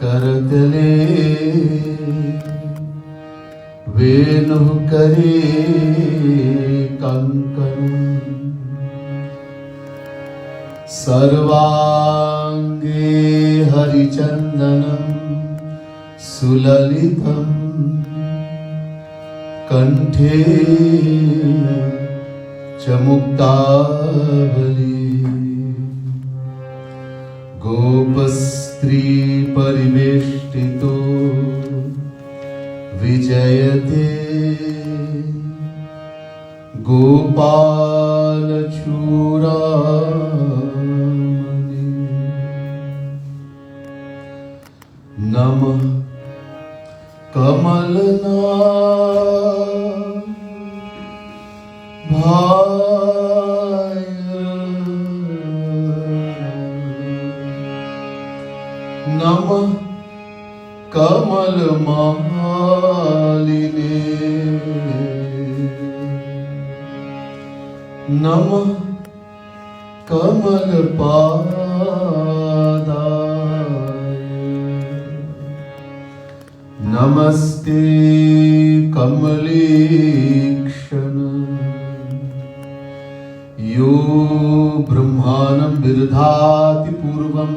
करतले वेणु करे कंकण सर्वांगे हरिचंदनम सुललितम कंठे च मुक्तावली गोपस्त्री परिवेष्टितो विजयते गोपालचूडामणि नमः कमलनाभाय नमः कमलमालिने नमः कमलपादाय नमस्ते कमलेक्षण यो ब्रह्माणं विदधाति पूर्वं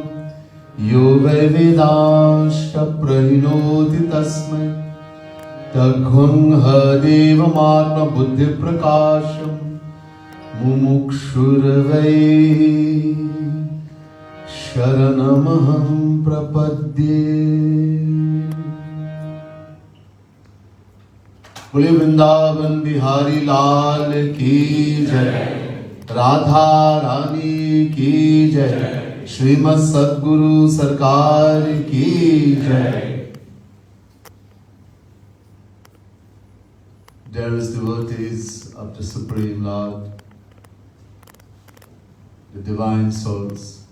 यो वै वेदांश्च प्रहिणोति तस्मै तद्गुह् देवमात्मबुद्धिप्रकाशम् मुमुक्षुर्वै शरणमहं प्रपद्ये। बोले वृंदावन बिहारी लाल की जय, राधा रानी की जय, श्रीमद् सद्गुरु सरकार की जय। Dearest devotees of the Supreme Lord, the divine souls,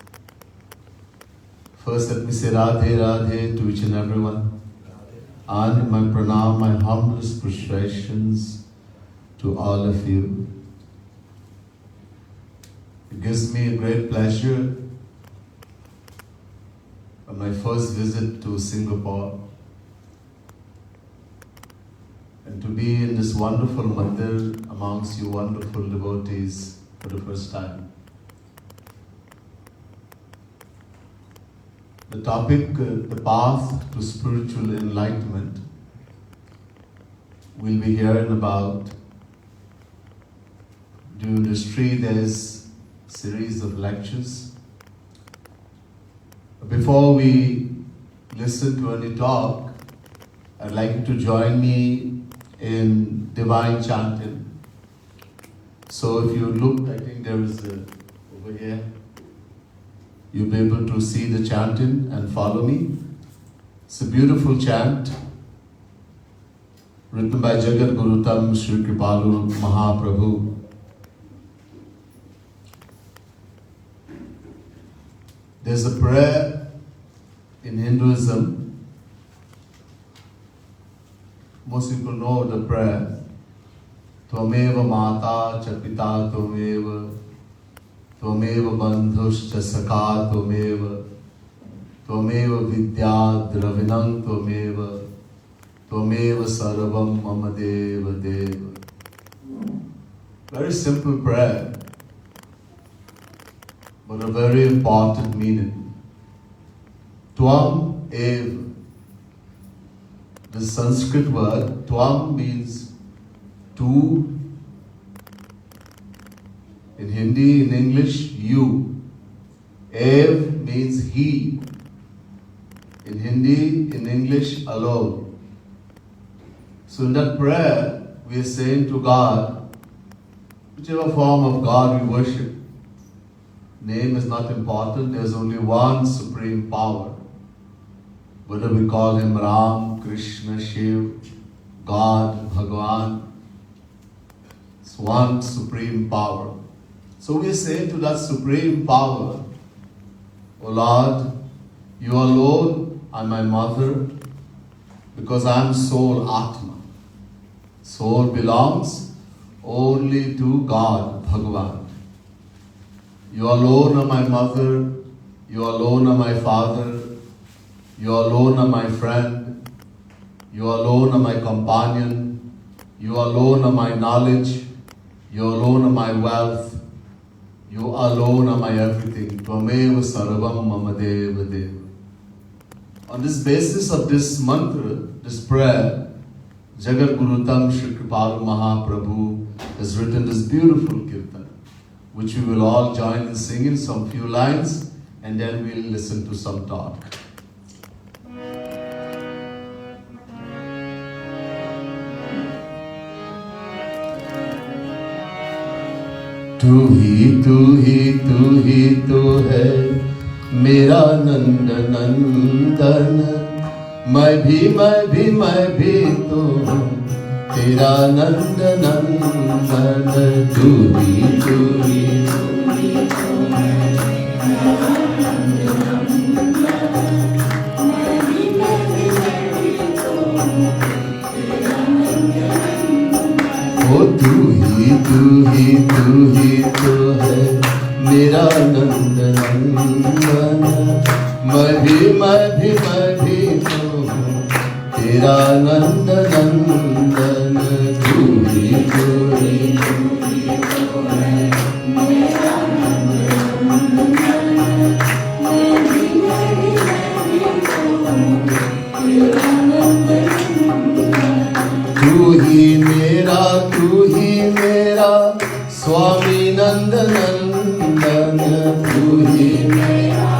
first let me say Radhe Radhe to each and everyone, and my pranam, my humblest prostrations to all of you. It gives me a great pleasure on my first visit to Singapore and to be in this wonderful mandir amongst you wonderful devotees for the first time. The topic, the path to spiritual enlightenment, we'll be hearing about during this 3 days series of lectures. Before we listen to any talk, I'd like you to join me in divine chanting. So if you look, I think there is over here, you'll be able to see the chanting and follow me. It's a beautiful chant written by Jagat Gurutam Sri Kripalu Mahaprabhu. There's a prayer in Hinduism. Most people know the prayer. Tvameva mata cha pita tvameva, tvameva bandhuscha sakha tvameva, tvameva vidya dravinam tvameva, tvameva sarvam mama deva deva. Very simple prayer, but a very important meaning. Tvam eva. The Sanskrit word Tvam means two. In Hindi, in English, you. Ev means he. In Hindi, in English, alone. So in that prayer, we are saying to God, whichever form of God we worship, name is not important, there's only one supreme power. Whether we call him Ram, Krishna, Shiv, God, Bhagavan, it's one supreme power. So we say to that supreme power, O Lord, you alone are my mother, because I am soul Atma. Soul belongs only to God, Bhagavan. You alone are my mother, you alone are my father, You alone are my friend. You alone are my companion. You alone are my knowledge. You alone are my wealth. You alone are my everything. Tvameva sarvam mama deva deva. On this basis of this mantra, this prayer, Jagat Gurutam Shri Kripalu Mahaprabhu has written this beautiful kirtan, which we will all join in singing some few lines, and then we'll listen to some talk. तू ही तो है मेरा नंद नंदन, मैं भी तो हूँ तेरा नंद नंदन। तू ही तो है ओ तू ही तो है मेरा नंद नंदन, मैं भी तो हूँ तेरा नंद नंदन। तू ही तो है मेरा नंद नंदन, मैं भी तो हूँ तेरा नंद नंदन। तू ही मेरा स्वामी नंद नंदन। तू ही मेरा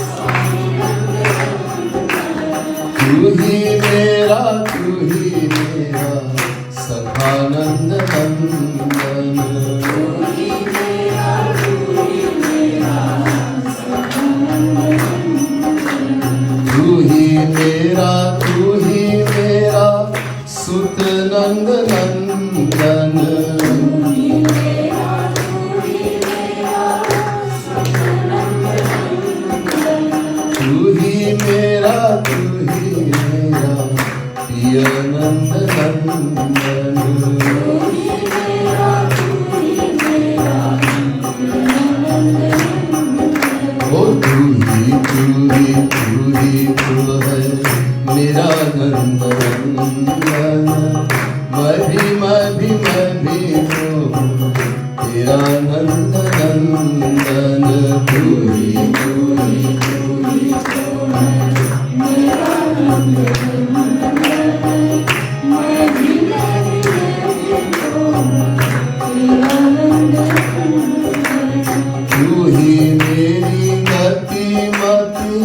स्वामी नंद नंदन। तू ही मेरा सखा नंद नंदन। तू ही मेरा सखा नंद नंदन। तू ही मेरा सुत नंद नंदन। तू ही मेरा पिय नंद नंदन। ओ तू ही तो है मेरा नंद नंदन, मैं भी तो हूँ तेरा नंद नंदन। तू ही तो है मेरा नंद नंदन, मैं भी तो हूँ तेरा नंद नंदन। तू ही मेरी गति मति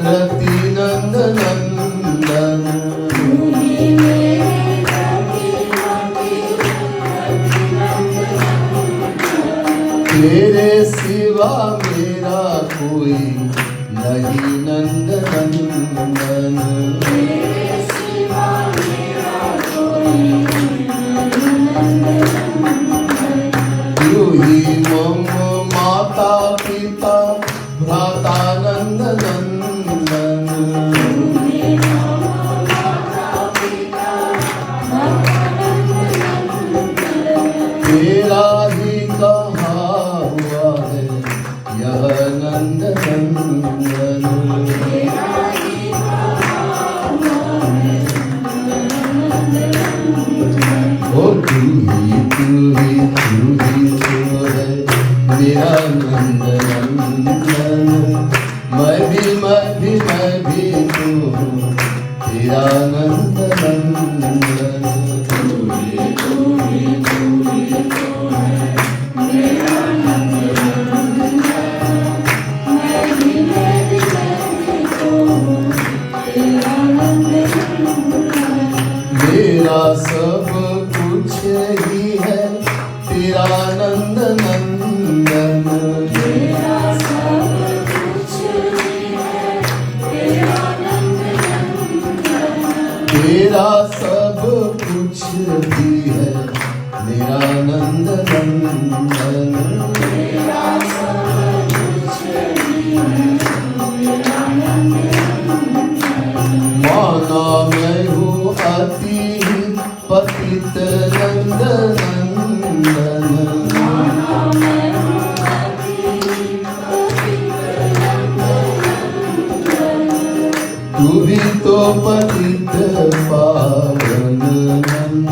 रति नंद नंदन। तू ही मेरी गति मति रति नंद नंदन। तेरे सिवा मेरा कोई नहीं नंद नंदन। तेरे सिवा मेरा कोई नहीं नंद नंदन। तू ही मम माता पिता भ्राता नंद नंदन। तू ही मम माता पिता भ्राता नंद नंदन। तेरा ही कहा हुआ है यह नंद नंदन। तेरा ही कहा हुआ है नंद नंदन। ओ तू ही तो है मेरा नंद नंदन, मैं भी तो हूँ तेरा नंद नंदन। तू ही तो है मेरा नंद नंदन, मैं भी तो हूँ तेरा नंद नंदन। मेरा सब कुछ ही है तेरा नंद नंदन। मेरा सब कुछ ही है तेरा नंद नंदन। तेरा सब कुछ भी है मेरा नंद नंदन। तेरा सब कुछ भी है मेरा नंद नंदन। माना मैं हूँ अति पतित नंद नंदन। माना मैं हूँ अति पतित नंद नंदन। तू भी तो पतित पावन नंदन।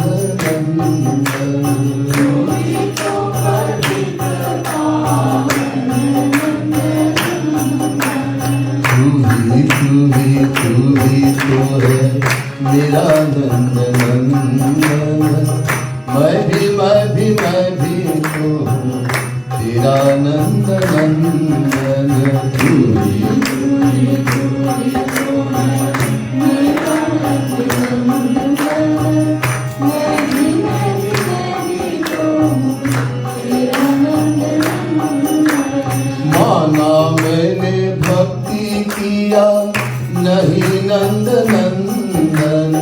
तू ही तो है मेरा नंदन। मैं भी तो हूँ तेरा नंदन। तू ही माना मैंने भक्ति किया नहीं नंद नंदन।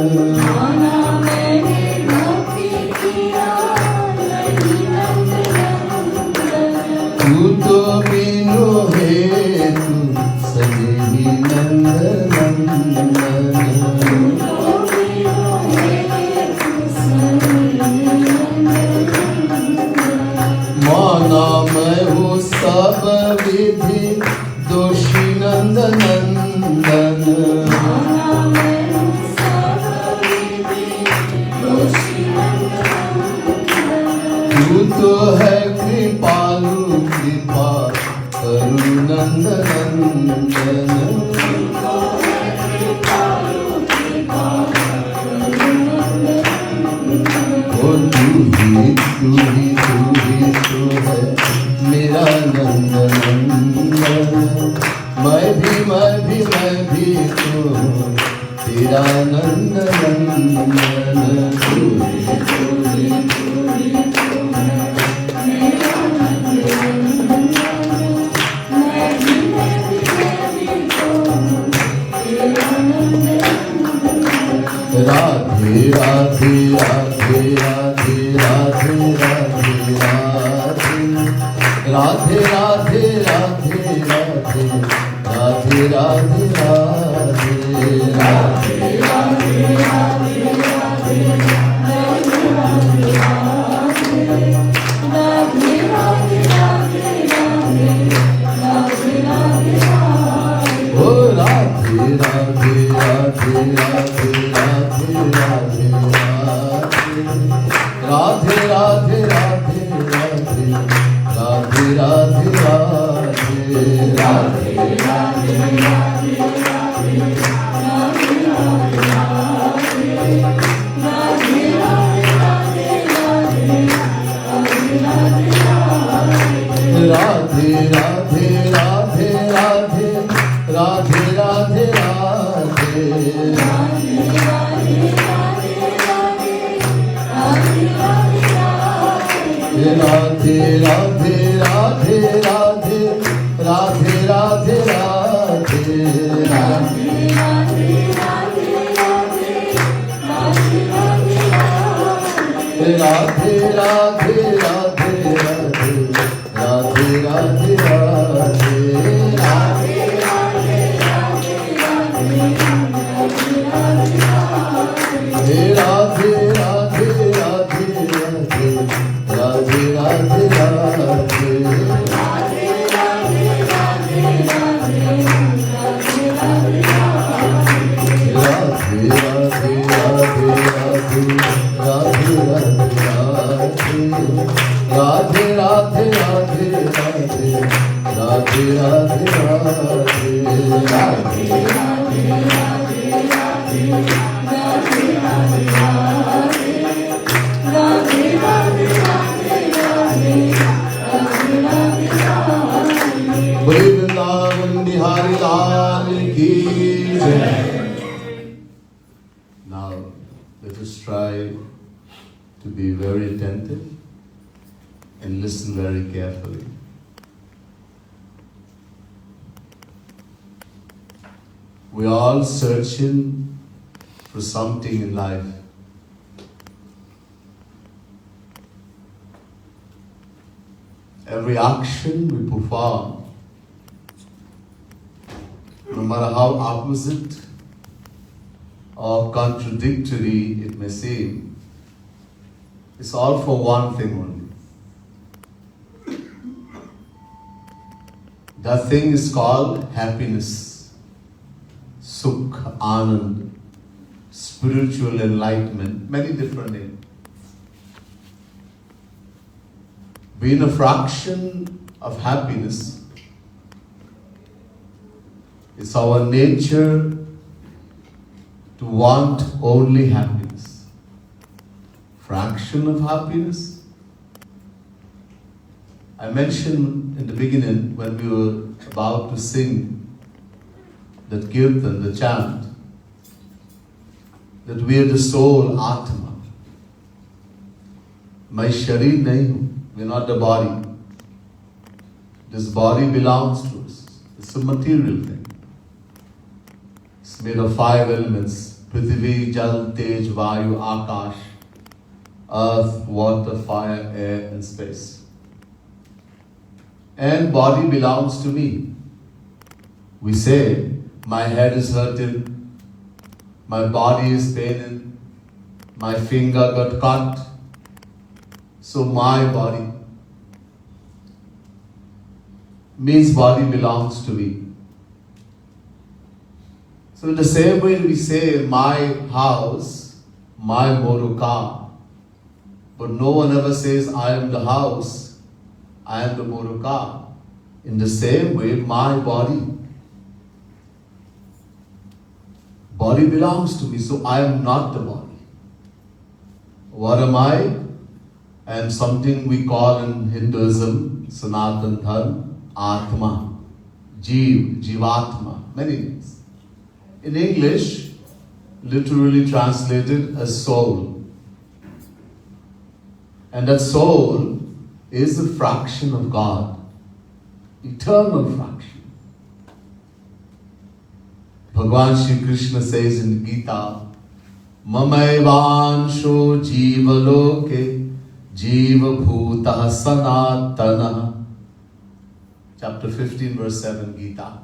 तू तो बिनु है तू सभी नंद नंदन। माना मैं हूँ सब विधि दोषी नंद नंदन। तू तो है कृपालु कृपा करु नंद नंदन। ओ तू ही तो है मेरा नंदन। मैं भी तो हूँ तेरा नंदन। राधे राधे राधे राधे राधे राधे राधे राधे राधे राधे राधे राधे ओ Radhe Radhe Radhe Radhe Radhe Radhe Radhe Radhe Radhe Now, let us try to be very attentive and listen very carefully. We are all searching for something in life. Every action we perform, no matter how opposite or contradictory it may seem, it's all for one thing only. That thing is called happiness. Sukh, Anand, spiritual enlightenment, many different names. Being a fraction of happiness, it's our nature to want only happiness. Fraction of happiness. I mentioned in the beginning when we were about to sing that kirtan, the chant, that we are the soul, Atma. My sharir nahi hu. We are not the body. This body belongs to us. It's a material thing. It's made of 5 elements: Prithvi, Jal, Tej, Vayu, Akash, earth, water, fire, air, and space. And body belongs to me. We say, my head is hurting, my body is paining, my finger got cut, so my body means body belongs to me. So in the same way we say my house, my motor car, but no one ever says I am the house, I am the motor car. In the same way, my body belongs to me, so I am not the body. What am I? I am something we call in Hinduism, Sanatan Dharma, Atma, Jeev, Jivatma, many names. In English, literally translated as soul. And that soul is a fraction of God, eternal fraction. Bhagavan Shri Krishna says in Gita, Mamaivansho jiva loke jiva bhutah sanatana. Chapter 15, verse 7, Gita.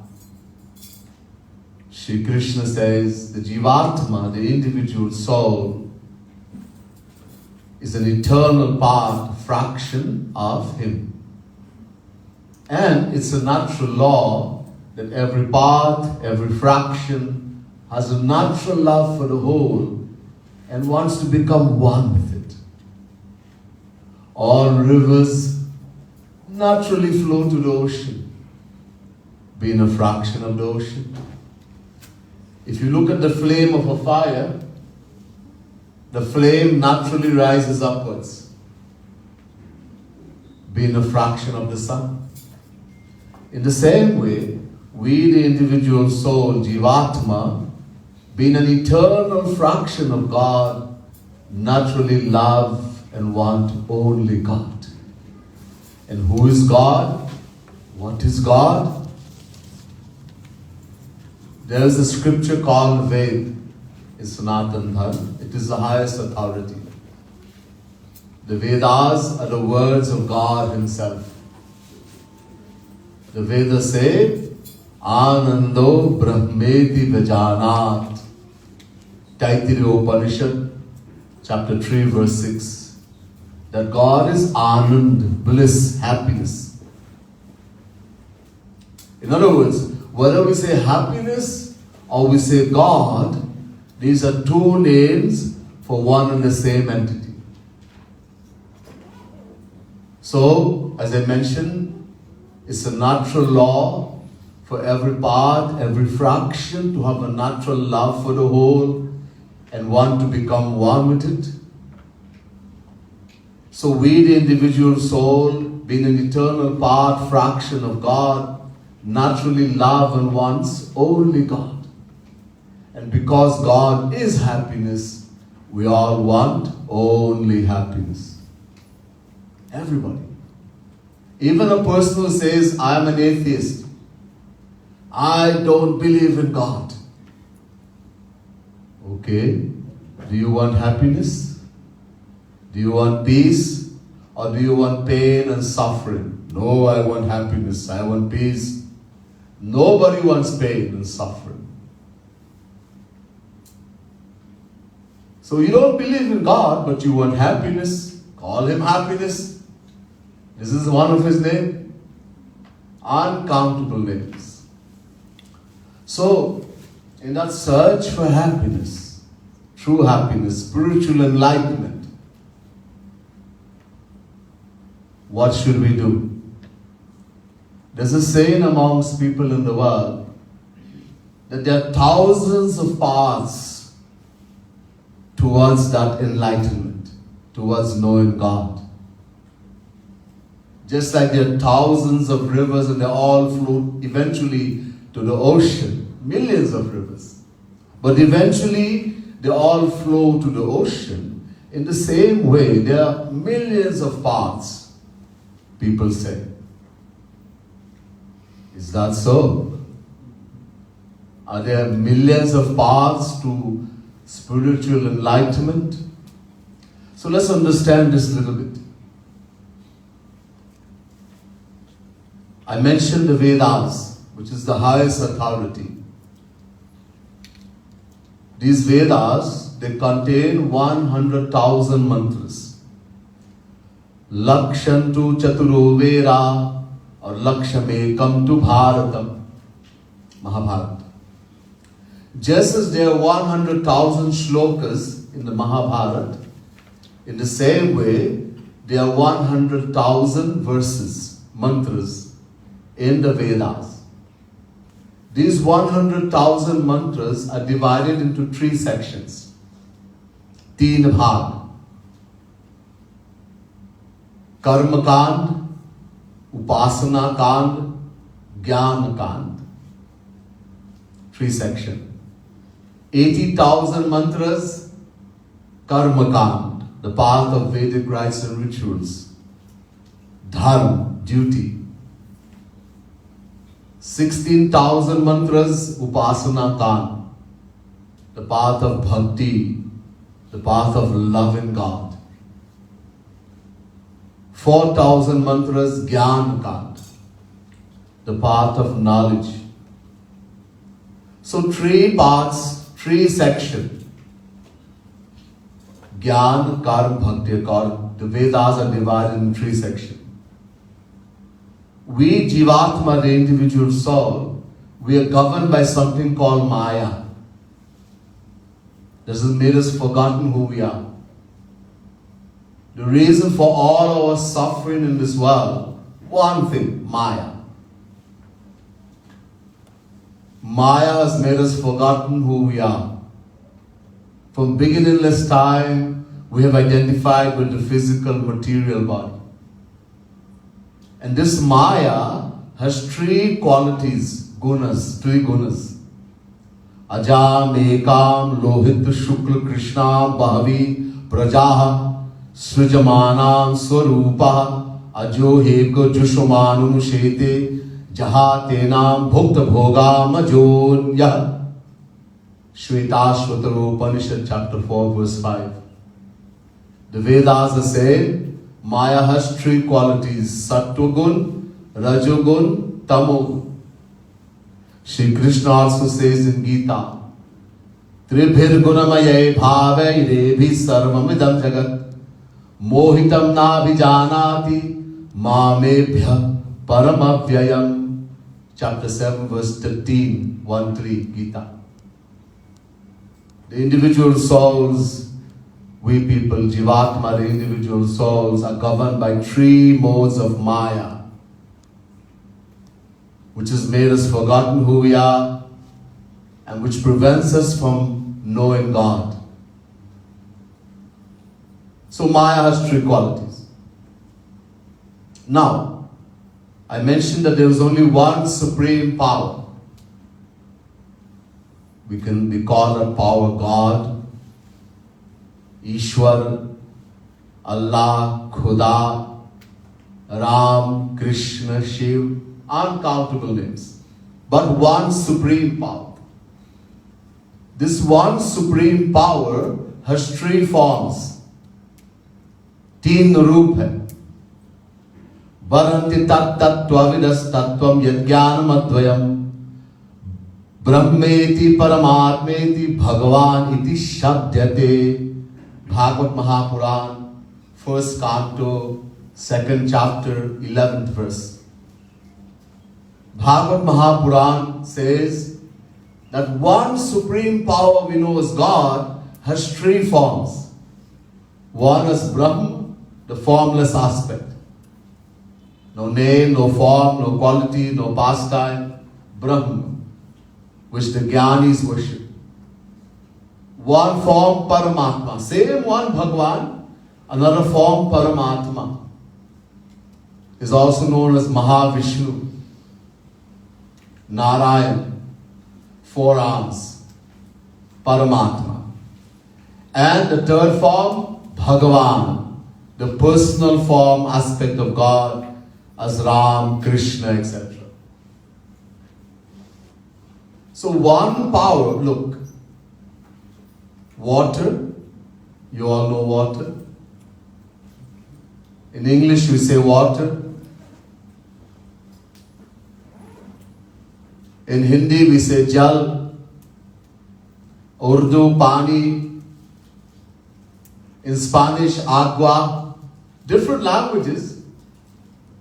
Shri Krishna says the Jivatma, the individual soul, is an eternal part, fraction of Him. And it's a natural law that every part, every fraction has a natural love for the whole and wants to become one with it. All rivers naturally flow to the ocean, being a fraction of the ocean. If you look at the flame of a fire, the flame naturally rises upwards, being a fraction of the sun. In the same way, we, the individual soul, Jivatma, being an eternal fraction of God, naturally love and want only God. And who is God? What is God? There is a scripture called Ved, in Sanatan Dharma. It is the highest authority. The Vedas are the words of God Himself. The Vedas say, Anando Brahmeti Vajanat. Taittiriya Upanishad, chapter 3, verse 6. That God is Anand, bliss, happiness. In other words, whether we say happiness or we say God, these are two names for one and the same entity. So, as I mentioned, it's a natural law for every part, every fraction to have a natural love for the whole and want to become one with it. So we, the individual soul, being an eternal part, fraction of God, naturally love and wants only God. And because God is happiness, we all want only happiness. Everybody. Even a person who says, I am an atheist, I don't believe in God. Okay, do you want happiness? Do you want peace? Or do you want pain and suffering? No, I want happiness, I want peace. Nobody wants pain and suffering. So you don't believe in God, but you want happiness. Call Him happiness. This is one of His names. Uncountable names. So, in that search for happiness, true happiness, spiritual enlightenment, what should we do? There's a saying amongst people in the world that there are thousands of paths towards that enlightenment, towards knowing God. Just like there are thousands of rivers and they all flow eventually to the ocean, millions of rivers. But eventually they all flow to the ocean. In the same way, there are millions of paths, people say. Is that so? Are there millions of paths to spiritual enlightenment? So let's understand this a little bit. I mentioned the Vedas, which is the highest authority. These Vedas, they contain 100,000 mantras. Lakshantu Chaturo Vera or Lakshamekam tu Bharatam, Mahabharata. Just as there are 100,000 shlokas in the Mahabharata, in the same way, there are 100,000 verses, mantras, in the Vedas. These 100,000 mantras are divided into 3 sections. 3 bhag. Karma Kand, Upasana Kand, Jnana Kand. 3 sections. 80,000 mantras, Karma Kand, the path of Vedic rites and rituals. Dharma, duty. 16,000 mantras, Upasana Kand, the path of bhakti, the path of loving God. 4,000 mantras, Jnana Kand, the path of knowledge. So 3 parts, 3 sections. Jnana, Karma, Bhakti. The Vedas are divided in 3 sections. We, Jivatma, the individual soul, we are governed by something called Maya. This has made us forgotten who we are. The reason for all our suffering in this world, one thing, Maya. Maya has made us forgotten who we are. From beginningless time, we have identified with the physical, material body. And this Maya has 3 qualities, gunas, 3 gunas. Ajam, Ekam, Lohit, Shukla, Krishna, Bhavi, Prajaha, Srijamanam, Swarupa, Ajo, Heko, Jushumanu, Shete, Jaha, Tenam, Bhukta, Bhoga, Majonya. Shvetashvatara Upanishad, chapter 4, verse 5. The Vedas are saying, Maya has 3 qualities, Sattvagun, Rajogun, Tamogun. Shri Krishna also says in Gita, Tribhir gunamaye bhave irebhi sarvamidam jagat mohitam na vijanati mamebhya paramavyayam. Chapter 7, verse 13, 1-3, Gita. The individual souls, we people, Jivatma, the individual souls, are governed by 3 modes of Maya, which has made us forgotten who we are and which prevents us from knowing God. So Maya has 3 qualities. Now, I mentioned that there is only one supreme power. We call that power God, Ishwar, Allah, Khuda, Ram, Krishna, Shiv, uncountable names. But one supreme power. This one supreme power has 3 forms. 3 roop hai. Varanti tat tattva vidas tattvam yajnanam advayam brahmeti paramatmeti bhagavan iti shabdyate. Bhagavad Mahapuran, 1st canto, 2nd chapter, 11th verse. Bhagavad Mahapuran says that one supreme power we know as God has three forms. One is Brahma, the formless aspect. No name, no form, no quality, no pastime. Brahma, which the Jnanis worship. One form Paramatma, same one Bhagwan, another form Paramatma, is also known as Mahavishnu, Narayan, four arms, Paramatma. And the third form, Bhagavan, the personal form aspect of God as Ram, Krishna, etc. So one power, look, water, you all know water. In English we say water. In Hindi we say jal. Urdu, pani. In Spanish, agua. Different languages.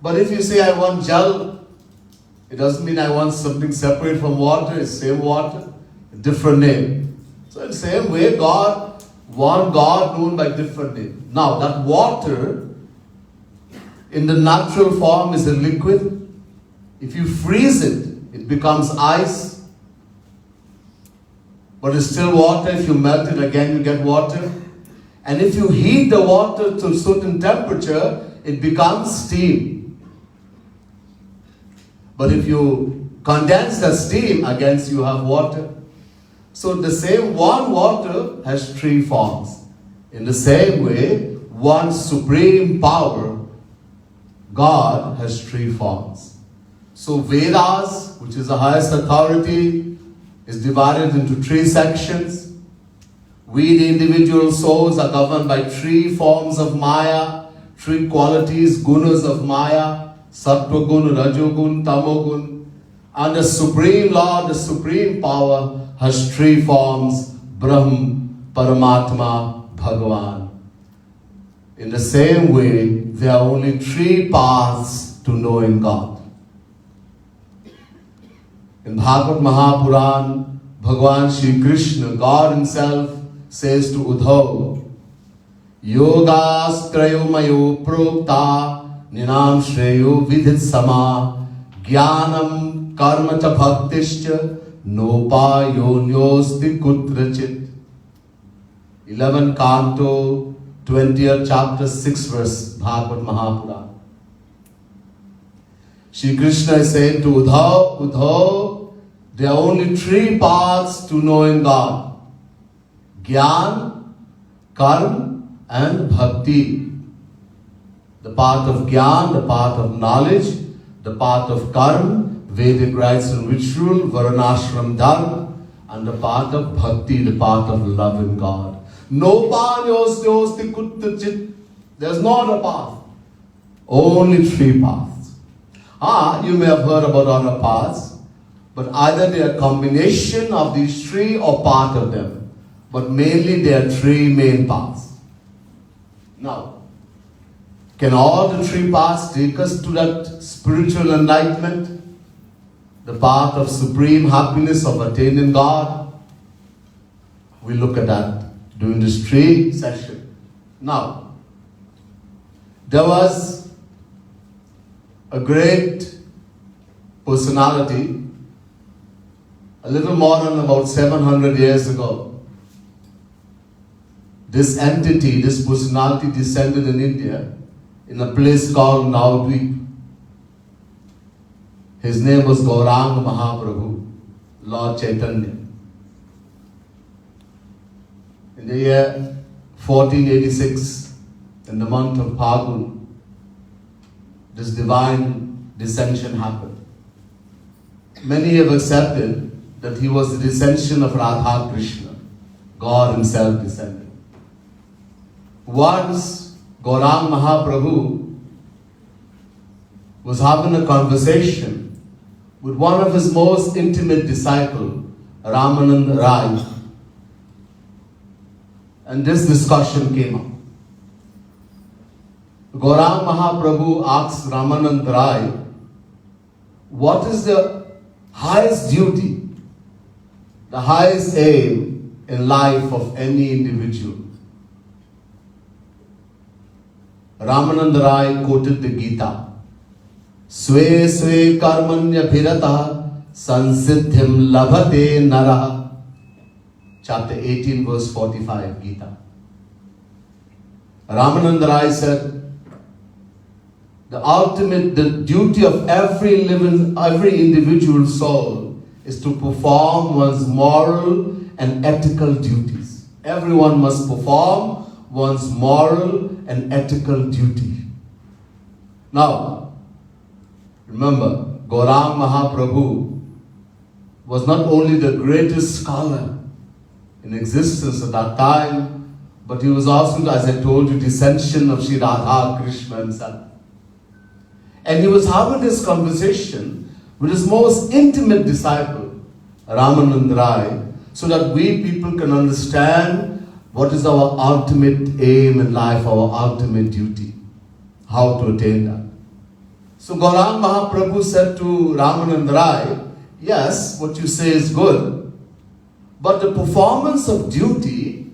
But if you say I want jal, it doesn't mean I want something separate from water. It's same water, a different name. So in the same way, God, one God known by different name. Now that water in the natural form is a liquid. If you freeze it, it becomes ice. But it's still water. If you melt it again, you get water. And if you heat the water to a certain temperature, it becomes steam. But if you condense the steam, again you have water. So the same one water has three forms. In the same way, one supreme power, God, has three forms. So Vedas, which is the highest authority, is divided into three sections. We, the individual souls, are governed by three forms of Maya, three qualities, gunas of Maya, Sattva gun, Rajogun, Tamogun. And the Supreme Lord, the Supreme Power, has three forms, Brahm, Paramatma, Bhagavan. In the same way, there are only three paths to knowing God. In Bhagavad Mahapuran, Bhagavan Shri Krishna, God Himself, says to Uddhava, Yogastrayo mayo prokta ninam shreyo vidit sama jnanam karma cha bhaktischa nopayonyosti kutrachit. 11 Canto, 20th chapter, 6th verse, Bhagavad Mahapuran. Shri Krishna is saying to Uddhava, Uddhava, there are only three paths to knowing God. Gyan, Karma, and Bhakti. The path of Gyan, the path of knowledge, the path of Karma, Vedic rites and ritual, Varanashram Dharma, and the path of Bhakti, the path of love in God. No panyosti kuttachit. There's not a path. Only three paths. You may have heard about other paths, but either they are a combination of these three or part of them. But mainly there are three main paths. Now, can all the three paths take us to that spiritual enlightenment? The path of supreme happiness of attaining God? We'll look at that during this three session. Now, there was a great personality a little more than about 700 years ago. This entity, this personality descended in India in a place called Navadvip. His name was Gauranga Mahaprabhu, Lord Chaitanya. In the year 1486, in the month of Phagun, this divine descension happened. Many have accepted that he was the descension of Radha Krishna. God Himself descended. Once, Gauranga Mahaprabhu was having a conversation with one of his most intimate disciples, Ramanand Rai. And this discussion came up. Gauranga Mahaprabhu asked Ramanand Rai, what is the highest duty the highest aim in life of any individual. Ramananda Rai quoted the Gita. Swe swe karmanya bhiratah sansiddhim labhate naraha. Chapter 18 verse 45 Gita. Ramananda Rai said, the duty of every individual soul is to perform one's moral and ethical duties. Everyone must perform one's moral and ethical duty. Now, remember, Gaurang Mahaprabhu was not only the greatest scholar in existence at that time, but he was also, as I told you, descension of Sri Radha Krishna himself. And he was having this conversation with his most intimate disciple, Ramananda Rai, so that we people can understand what is our ultimate aim in life, our ultimate duty, how to attain that. So Gaurang Mahaprabhu said to Ramananda Rai, yes, what you say is good, but the performance of duty,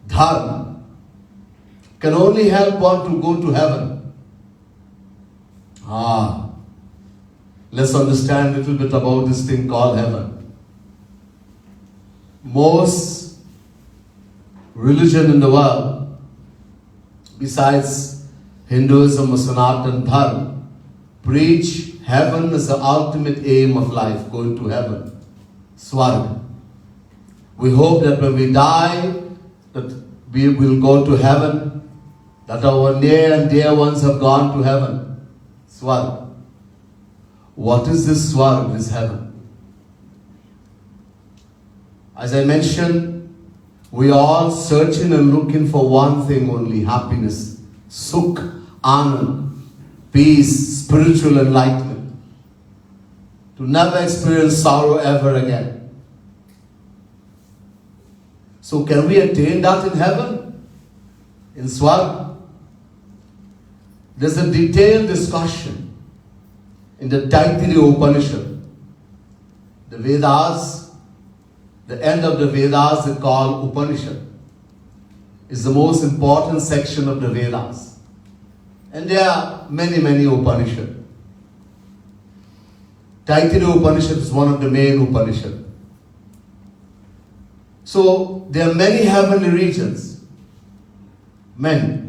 dharma, can only help one to go to heaven. Let's understand a little bit about this thing called heaven. Most religion in the world, besides Hinduism or Sanatan Dharma, preach heaven as the ultimate aim of life, going to heaven, Swarga. We hope that when we die, that we will go to heaven, that our near and dear ones have gone to heaven. Swarga. What is this Swarga, this heaven? As I mentioned, we are all searching and looking for one thing only, happiness, sukh, anand, peace, spiritual enlightenment. To never experience sorrow ever again. So can we attain that in heaven? In Swarga? There's a detailed discussion in the Taittiriya Upanishad. The Vedas, the end of the Vedas is called Upanishad. It's the most important section of the Vedas. And there are many, many Upanishads. Taittiriya Upanishad is one of the main Upanishads. So there are many heavenly regions. Many.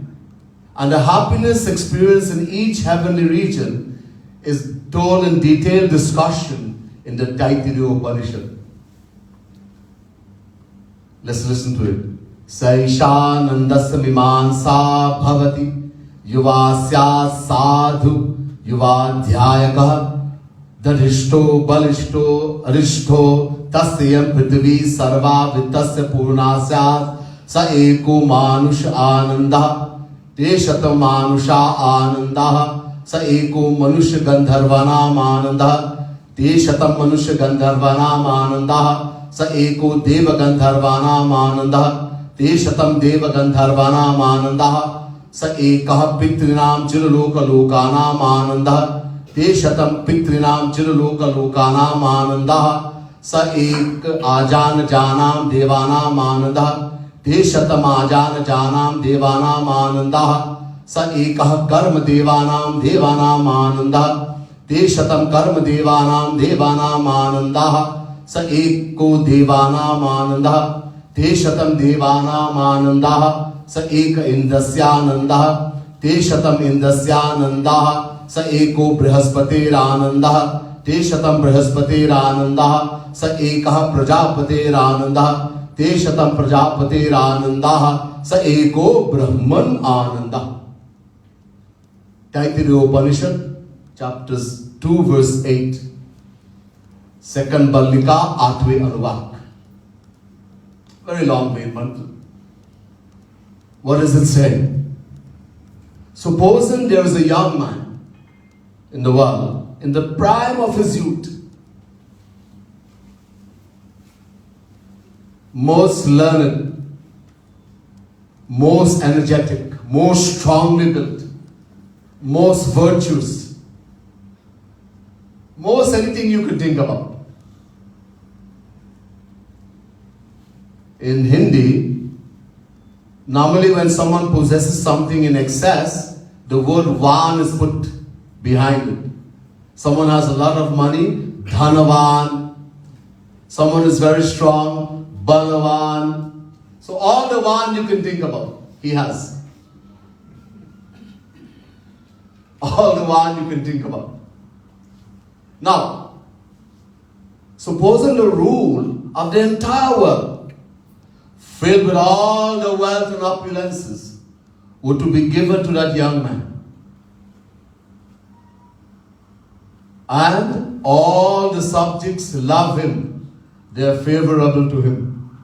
And the happiness experienced in each heavenly region is told in detailed discussion in the Taittiriya Upanishad. Let's listen to it. Saishanandasya mimansa bhavati yuvasya sadhu yuvadhyayakah dadhishto balishto arishto tasyam prithvi sarva vittasya purnasya sa eko manush ananda te shatam manusha ananda sa eko manush gandharvanam ananda te shatam manush gandharvanam ananda sa eko deva gandharvanam ananda te shatam deva gandharvanam ananda sa ekah pitrinam chiraloka lokanam ananda te shatam pitrinam chiraloka lokanam ananda sa ek ajan janam devanam ananda te shatam ajan janam devanam ananda sa ekah karma devanam ananda te shatam karma devanam ananda sa eko devanam ananda te shatam devanam ananda sa eka indasyananda te shatam indasyananda sa eko brihaspate ananda te shatam brihaspate ananda sa ekah prajapate ananda te shatam prajapate ananda sa eko brahman ananda. Taittiriya Upanishad, chapters 2 verse 8. Second Ballika, 8वें अनुवाक. Very long way, but what does it say? Supposing there is a young man in the world, in the prime of his youth, most learned, most energetic, most strongly built, most virtuous, most anything you could think about. In Hindi, normally when someone possesses something in excess, the word van is put behind it. Someone has a lot of money, dhanavan. Someone is very strong, balavan. So all the van you can think about, he has. All the van you can think about. Now, supposing the rule of the entire world, filled with all the wealth and opulences, were to be given to that young man. And all the subjects love him. They are favorable to him.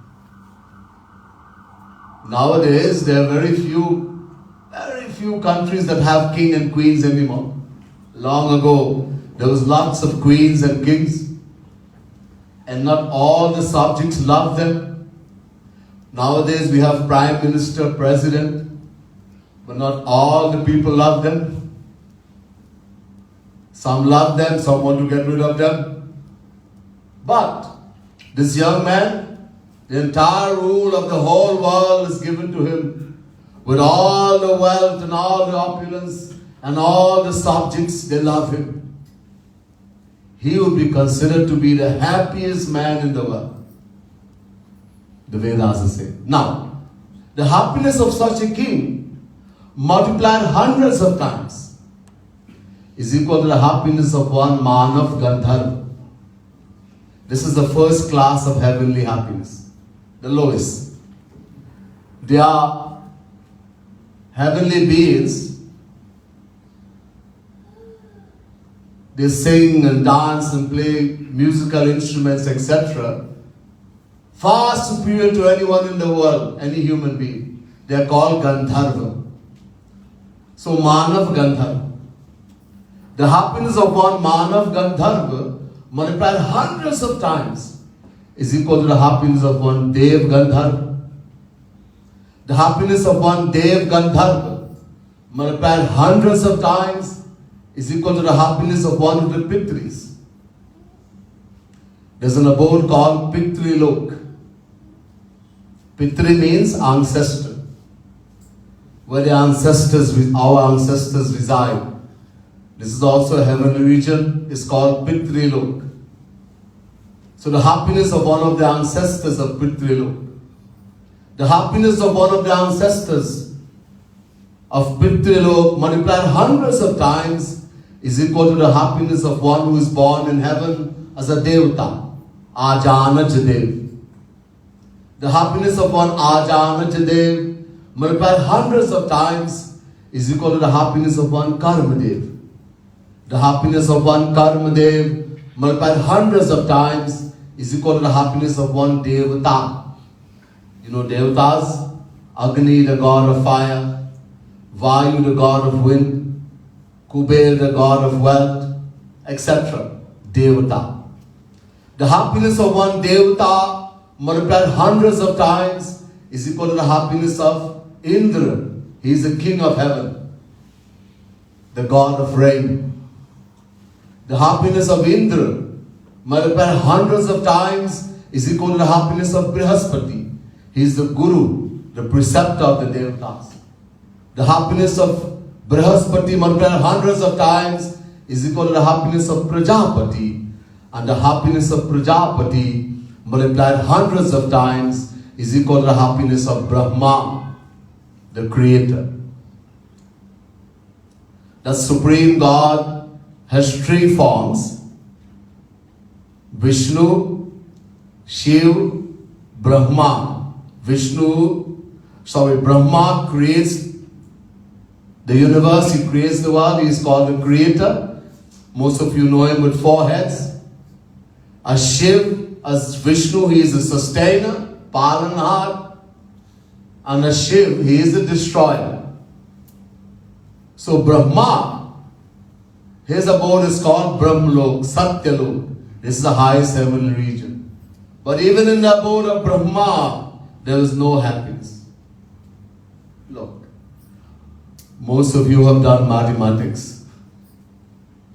Nowadays, there are very few countries that have king and queens anymore. Long ago, there was lots of queens and kings. And not all the subjects love them. Nowadays, we have prime minister, president. But not all the people love them. Some love them, some want to get rid of them. But this young man, the entire rule of the whole world is given to him. With all the wealth and all the opulence and all the subjects, they love him. He would be considered to be the happiest man in the world. The Vedas are saying. Now, the happiness of such a king, multiplied hundreds of times, is equal to the happiness of one Manav Gandharva. This is the first class of heavenly happiness, the lowest. They are heavenly beings. They sing and dance and play musical instruments, etc. Far superior to anyone in the world, any human being. They are called Gandharva. So Manav Gandharva. The happiness of one Manav Gandharva, multiplied hundreds of times, is equal to the happiness of one Dev Gandharva. The happiness of one Dev Gandharva, multiplied hundreds of times, is equal to the happiness of one of the Pitris. There's an abode called Pitri Lok. Pitri means ancestor. Where the ancestors, our ancestors reside. This is also a heavenly region. It's called Pitri Lok. So the happiness of one of the ancestors of Pitri Lok. The happiness of one of the ancestors of Pitri Lok, multiplied hundreds of times, is equal to the happiness of one who is born in heaven as a Devta, Ajanaj Dev. The happiness of one Ajanaj Dev, multiplied hundreds of times, is equal to the happiness of one Karma Dev. The happiness of one Karma Dev, multiplied hundreds of times, is equal to the happiness of one Devata. You know Devatas? Agni, the god of fire, Vayu, the god of wind, Kuber, the god of wealth, etc. Devata. The happiness of one Devata, multiplied hundreds of times, is equal to the happiness of Indra. He is the king of heaven, the god of rain. The happiness of Indra, multiplied hundreds of times, is equal to the happiness of Brihaspati. He is the guru, the preceptor of the Devatas. The happiness of Brihaspati, multiplied hundreds of times, is equal to the happiness of Prajapati. And the happiness of Prajapati, multiplied hundreds of times, is equal to the happiness of Brahma, the creator. The Supreme God has three forms: Vishnu, Shiv, Brahma. Brahma creates the universe, he creates the world, he is called the creator. Most of you know him with four heads. As Shiv, as Vishnu, he is the sustainer, Palanhar. And as Shiv, he is the destroyer. So Brahma, his abode is called Brahmlok, Satyalok. This is the highest heavenly region. But even in the abode of Brahma, there is no happiness. Look, most of you have done mathematics.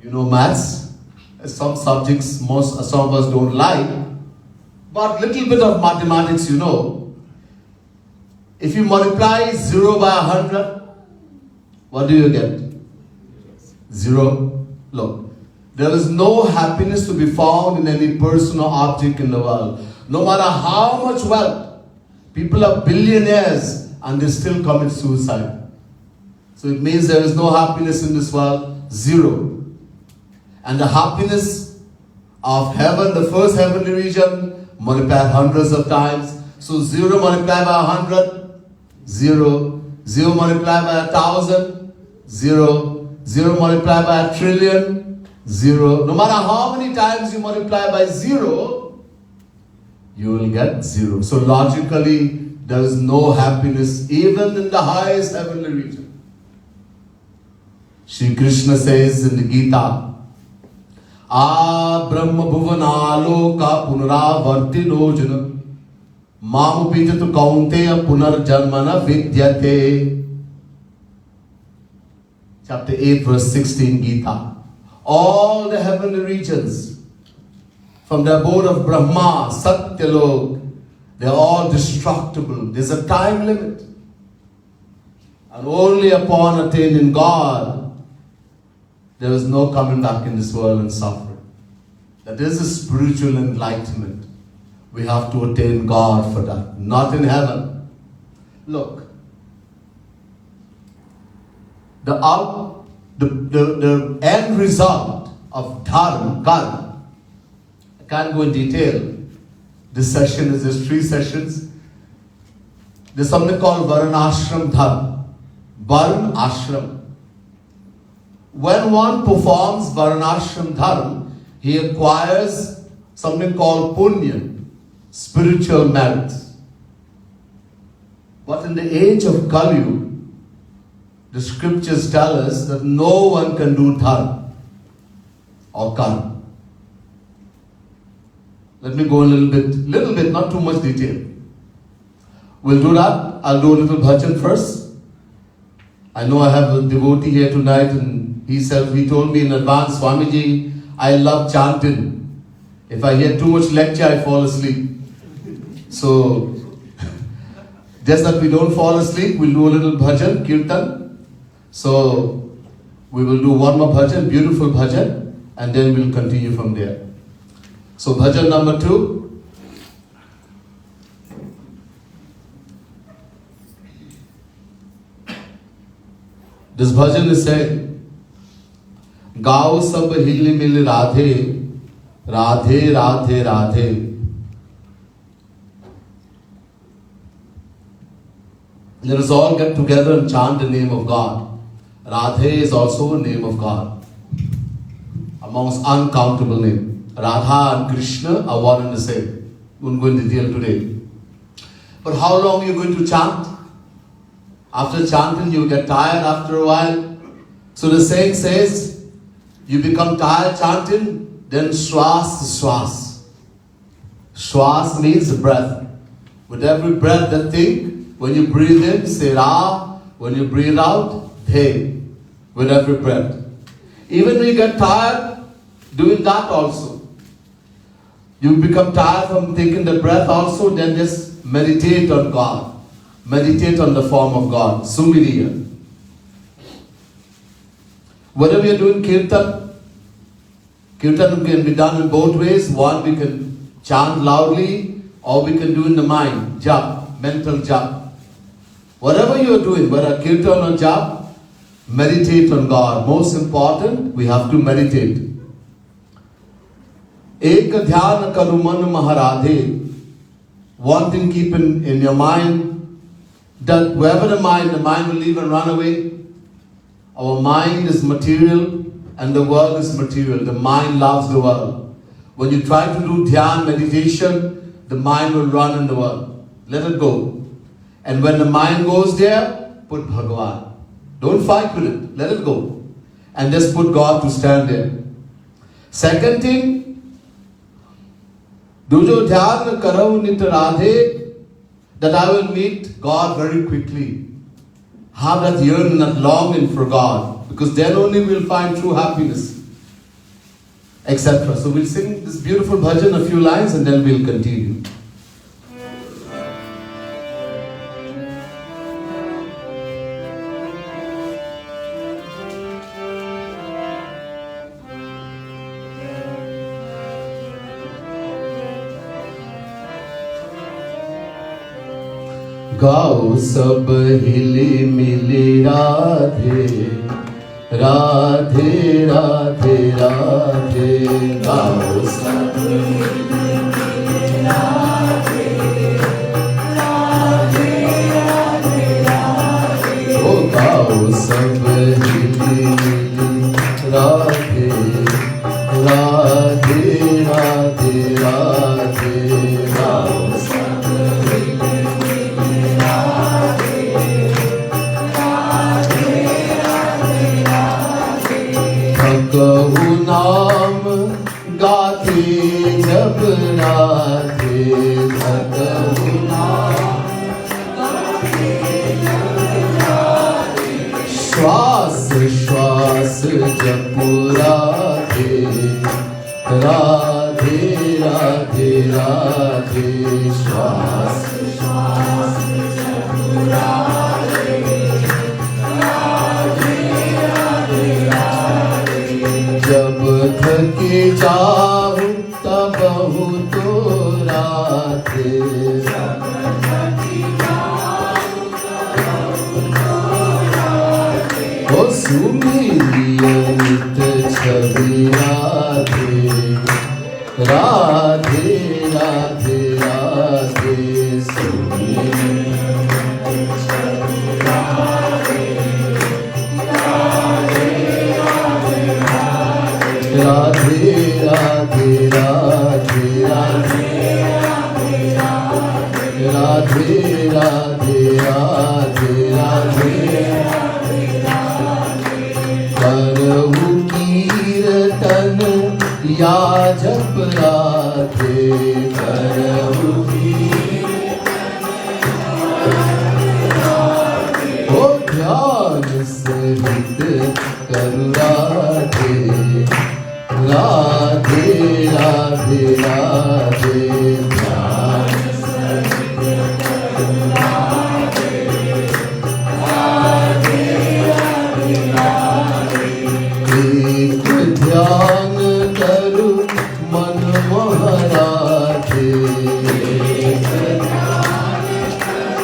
You know maths. Some subjects some of us don't like. But little bit of mathematics you know. If you multiply 0 by 100, what do you get? 0. Look, there is no happiness to be found in any person or object in the world. No matter how much wealth, people are billionaires and they still commit suicide. So it means there is no happiness in this world, 0. And the happiness of heaven, the first heavenly region, multiplied hundreds of times. So 0 multiplied by 100, 0. 0 multiplied by 1,000, 0. 0 multiplied by 1,000,000,000,000, 0. No matter how many times you multiply by 0, you will get 0. So logically, there is no happiness even in the highest heavenly region. Shri Krishna says in the Gita, Brahma bhuvana loka punaravartino jana mamupijatu kaunteya punarjanmana vidyate. Chapter 8 verse 16 Gita. All the heavenly regions, from the abode of Brahma, Satyalok, they are all destructible. There's a time limit. And only upon attaining God, there is no coming back in this world and suffering. That is a spiritual enlightenment. We have to attain God for that, not in heaven. Look, the end result of dharma, karma, I can't go in detail. This session is just 3 sessions. There's something called Varanashram Dharma. Varan Ashram. When one performs Varanashram Dharma, he acquires something called Punya, spiritual merits. But in the age of Kali, the scriptures tell us that no one can do dharma or karma. Let me go a little bit, not too much detail. We'll do that. I'll do a little bhajan first. I know I have a devotee here tonight, and he told me in advance, Swamiji, I love chanting. If I hear too much lecture, I fall asleep. So, just that we don't fall asleep, we'll do a little bhajan, kirtan. So, we will do one more bhajan, beautiful bhajan, and then we'll continue from there. So, bhajan number 2. This bhajan is saying, Gao sab hili mil radhe, radhe radhe radhe. Let us all get together and chant the name of God. Radhe is also a name of God, amongst uncountable names. Radha and Krishna are one and the same. We won't go into detail today. But how long are you going to chant? After chanting, you get tired after a while. So the saying says, you become tired chanting, then swas. Swas means breath. With every breath that think, when you breathe in, say Ra. When you breathe out, He. With every breath. Even when you get tired, doing that also. You become tired from taking the breath also, then just meditate on God. Meditate on the form of God. Sumiriya. Whether we are doing kirtan can be done in both ways. One, we can chant loudly, or we can do in the mind, jap, mental jap. Whatever you are doing, whether kirtan or jap, meditate on God. Most important, we have to meditate. Ek dhyan karu man maharadhe. One thing keep in your mind, that wherever the mind will leave and run away. Our mind is material and the world is material. The mind loves the world. When you try to do dhyan, meditation, the mind will run in the world. Let it go. And when the mind goes there, put Bhagavan. Don't fight with it. Let it go. And just put God to stand there. Second thing, Dujo dhyan karau nit radhe, that I will meet God very quickly. Have that yearning, that longing for God. Because then only we'll find true happiness. Etc. So we'll sing this beautiful bhajan, a few lines, and then we'll continue. गाओ सब हिली मिली राधे राधे राधे राधे। गाओ सब हिली मिली राधे राधे राधे राधे। ओ गाओ सब हिली मिली राधे राधे राधे राधे। गाओ सब हिली मिली राधे राधे राधे राधे। भगवु नाम गाते जब राधे भगवु नाम गाते जब राधे। श्वास श्वास जपु राधे राधे राधे राधे। श्वास श्वास जपु राधे राधे राधे राधे। जब थके जाऊं तब तो राधे जब थके जाऊं तब तो राधे। ओ सुमिलिय नित छवि राधे राधे राधे राधे। सुमिलिय नित छवि राधे राधे राधे राधे। राधे राधे राधे राधे राधे राधे राधे राधे। करहु कीर्तन या जप राधे करहु ओ ध्यान सहित करु राधे राधे राधे राधे। ध्यान सहित करु राधे राधे राधे राधे। एक ध्यान करु मन महाराधे एक ध्यान करु।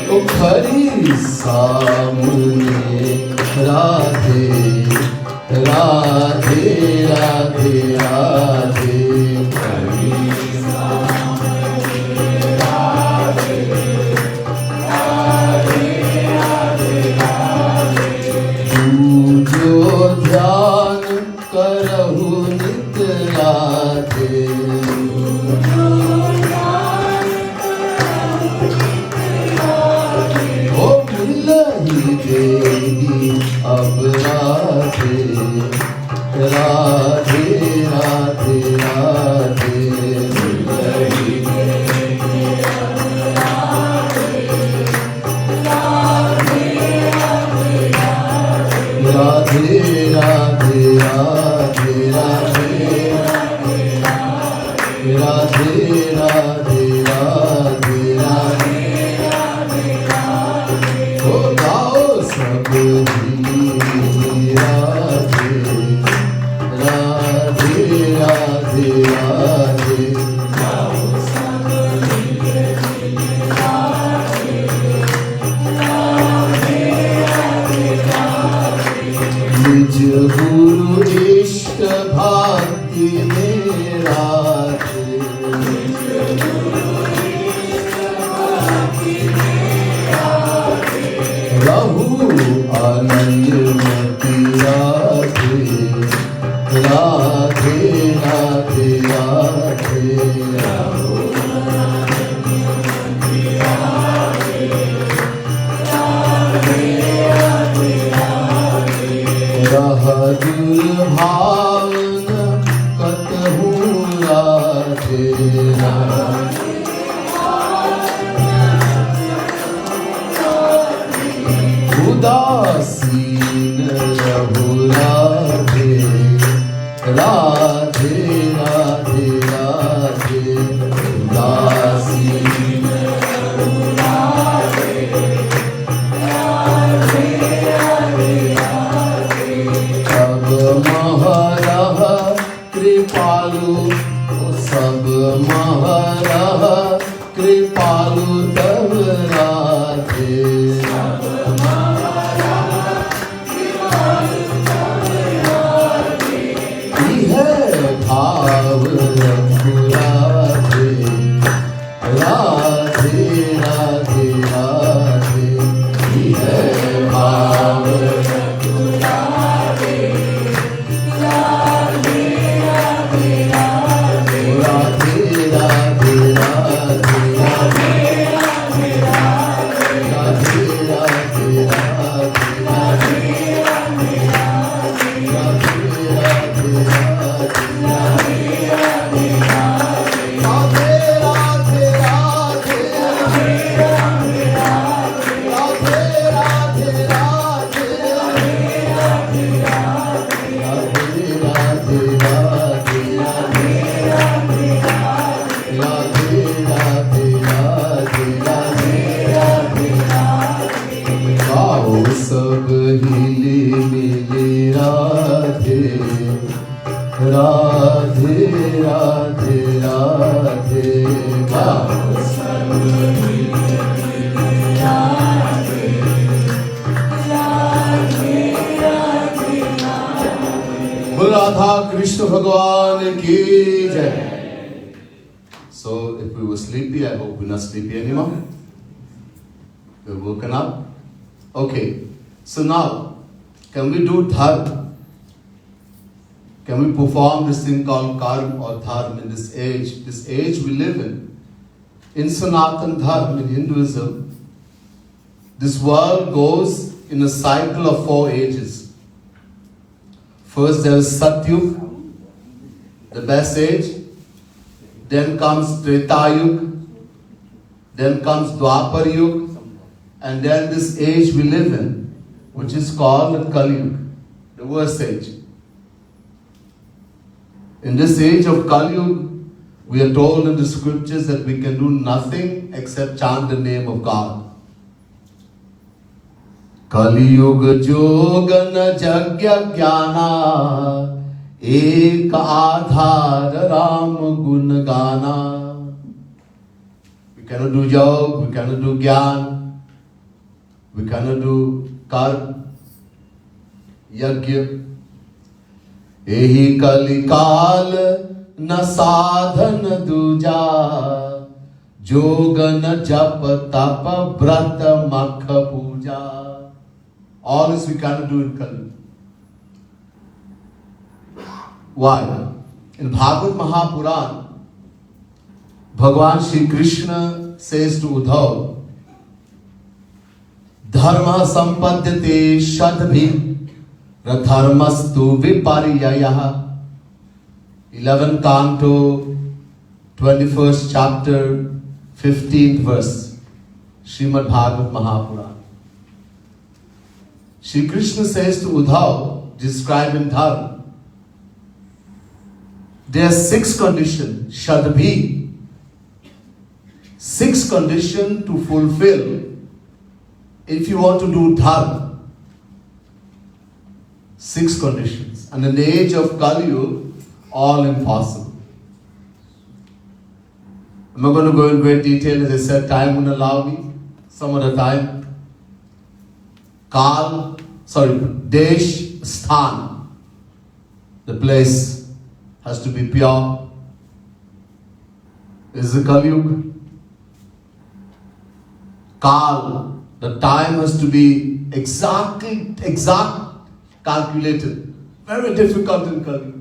ओ खरी सामने राधे राधे राधे राधे। खरी सामने राधे राधे राधे राधे। तू जो ध्यान करहु नित राधे ओ मिलहि देगी अब राधे राधे राधे राधे। मिलहि देगी अब राधे राधे राधे राधे। राधे राधे राधे राधे राधे राधे राधे राधे। ओ गाओ सब हिली राधे राधे राधे राधे। गाओ सब हिली राधे राधे राधे राधे। निज गुरु इष्ट भक्ति में राधे रहु अनन्यमति राधे राधे राधे राधे। रहु अनन्यमति राधे राधे राधे राधे। रह दुर्भावन कतहु राधे राधे। उदासीन रहु राधे राधे राधे राधे। उदासीन रहु राधे राधे राधे राधे। सब महरह कृपालु सब महरह कृपालु तब राधे भाव रघुराधे राधे राधे राधे है भाव रघुराधे राधे राधे राधे राधे राधे राधे राधे राधे राधे राधे सब हिले मिले राधे राधे राधे राधे सब हिले मिले राधे राधे राधे बोल राधा कृष्ण भगवान की जय. So if we were sleepy, I hope we're not sleepy anymore. We're woken up. Okay. So now, can we do dharma? Can we perform this thing called karma or dharma in this age we live in? In Sanatan Dharma, in Hinduism, this world goes in a cycle of 4 ages. First there is Satyug, the best age. Then comes Treta Yuga. Then comes Dwapar Yuga. And then this age we live in, which is called Kali Yuga, the worst age. In this age of Kali Yuga, we are told in the scriptures that we can do nothing except chant the name of God. Kali Yuga Jogana Jagya Jnana Ek Adhar Ram Gun Gana. We cannot do yoga, we cannot do Gyan, we cannot do karma, yajna. Ehi kali kaal na sadhan duja, yoga na jap tapa brata makha puja. All this we cannot do in Kali. Why? In Bhagavad Mahapuran, Bhagavan Shri Krishna says to Uddhav, Dharma sampadhyate shadbhi radharmastu viparyayaha. 11th canto, 21st chapter, 15th verse, Srimad Bhagavad Mahapuran. Shri Krishna says to Uddhav, describing Dharma, there are 6 conditions, shadbhi, 6 conditions to fulfill if you want to do dharma. 6 conditions. And in the age of Kali Yuga, all impossible. I'm not going to go in great detail, as I said, time wouldn't allow me. Some other time. Desh, Sthan. The place has to be pure. This is the Kali Yuga. Kal, the time has to be exact calculated. Very difficult in Kali.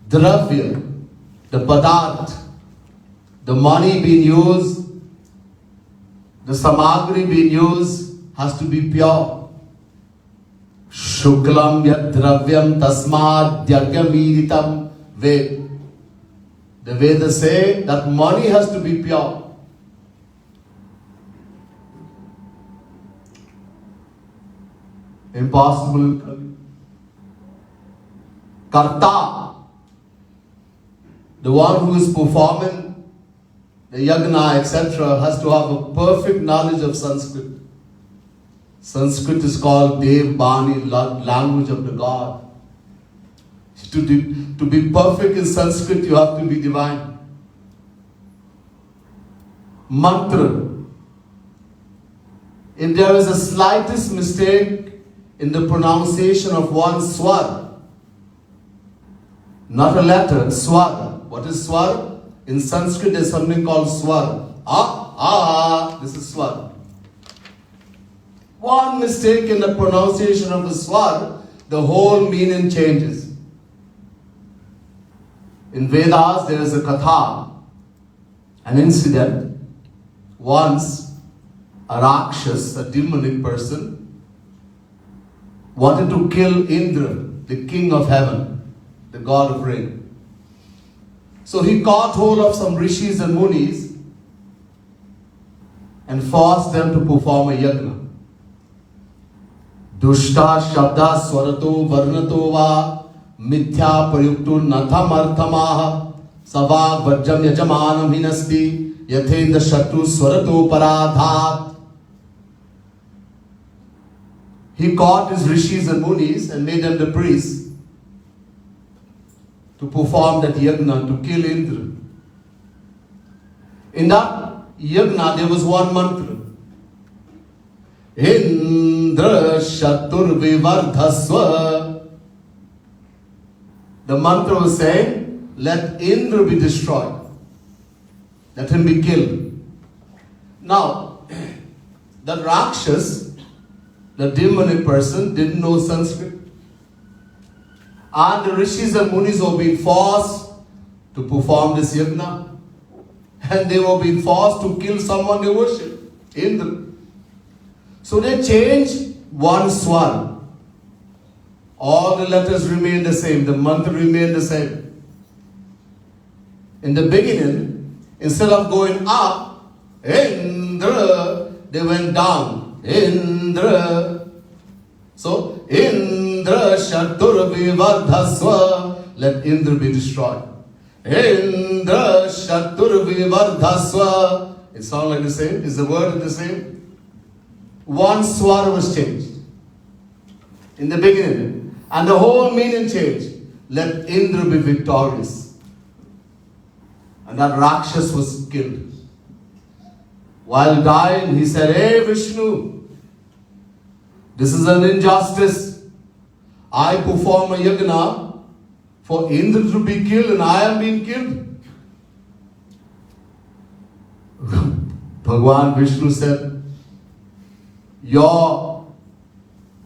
Dravya, the padarth, the money being used, the samagri being used has to be pure. Shuklam yad dravyam tasmad yagyamiritam ved. The Vedas say that money has to be pure. Impossible in Kali. Karta, the one who is performing the yagna, etc., has to have a perfect knowledge of Sanskrit. Sanskrit is called Dev Bani, language of the God. To be perfect in Sanskrit, you have to be divine. mantra. If there is a slightest mistake in the pronunciation of one swar, not a letter, swar. What is swar? In Sanskrit there is something called swar. This is swar. One mistake in the pronunciation of the swar, the whole meaning changes. In Vedas there is a katha, an incident. Once a Rakshas, a demonic person, wanted to kill Indra, the king of heaven, the god of rain. So he caught hold of some rishis and munis and forced them to perform a yajna. Dushta shabda swarato varnato va mithya prayuktu natham arthamaha sava vajjam yajamanam hinasti yathendra shatru swarato paradhat. He caught his rishis and munis and made them the priests to perform that yajna, to kill Indra. In that yajna there was one mantra. Indra shatur vivardhasva. The mantra was saying, let Indra be destroyed. Let him be killed. Now, that Rakshas, the demonic person, didn't know Sanskrit. And the rishis and munis were being forced to perform this yajna. And they were being forced to kill someone they worship, Indra. So they changed one swar. All the letters remained the same. The mantra remained the same. In the beginning, instead of going up, Indra, they went down. Indra. So, Indra shatur vivardhasva. Let Indra be destroyed. Indra shatur vivardhasva. It sounds like the same. Is the word the same? One swar was changed in the beginning. And the whole meaning changed. Let Indra be victorious. And that Rakshas was killed. While dying, he said, hey Vishnu, this is an injustice. I perform a yajna for Indra to be killed and I am being killed. Bhagwan Vishnu said, your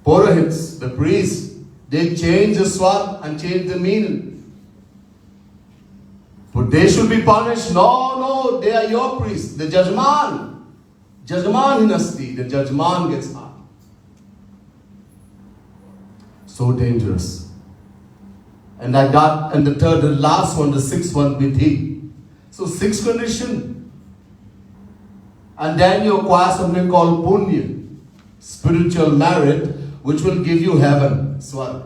Purohits, the priests, they change the swar and change the meaning. But they should be punished. No, they are your priests. The Jajman. Jajman Hinasti. The Jajman gets harmed. So dangerous. And I got, and the third, the last one, the sixth one, Vidhi. So sixth condition. And then you acquire something called Punya, spiritual merit, which will give you heaven, Swar.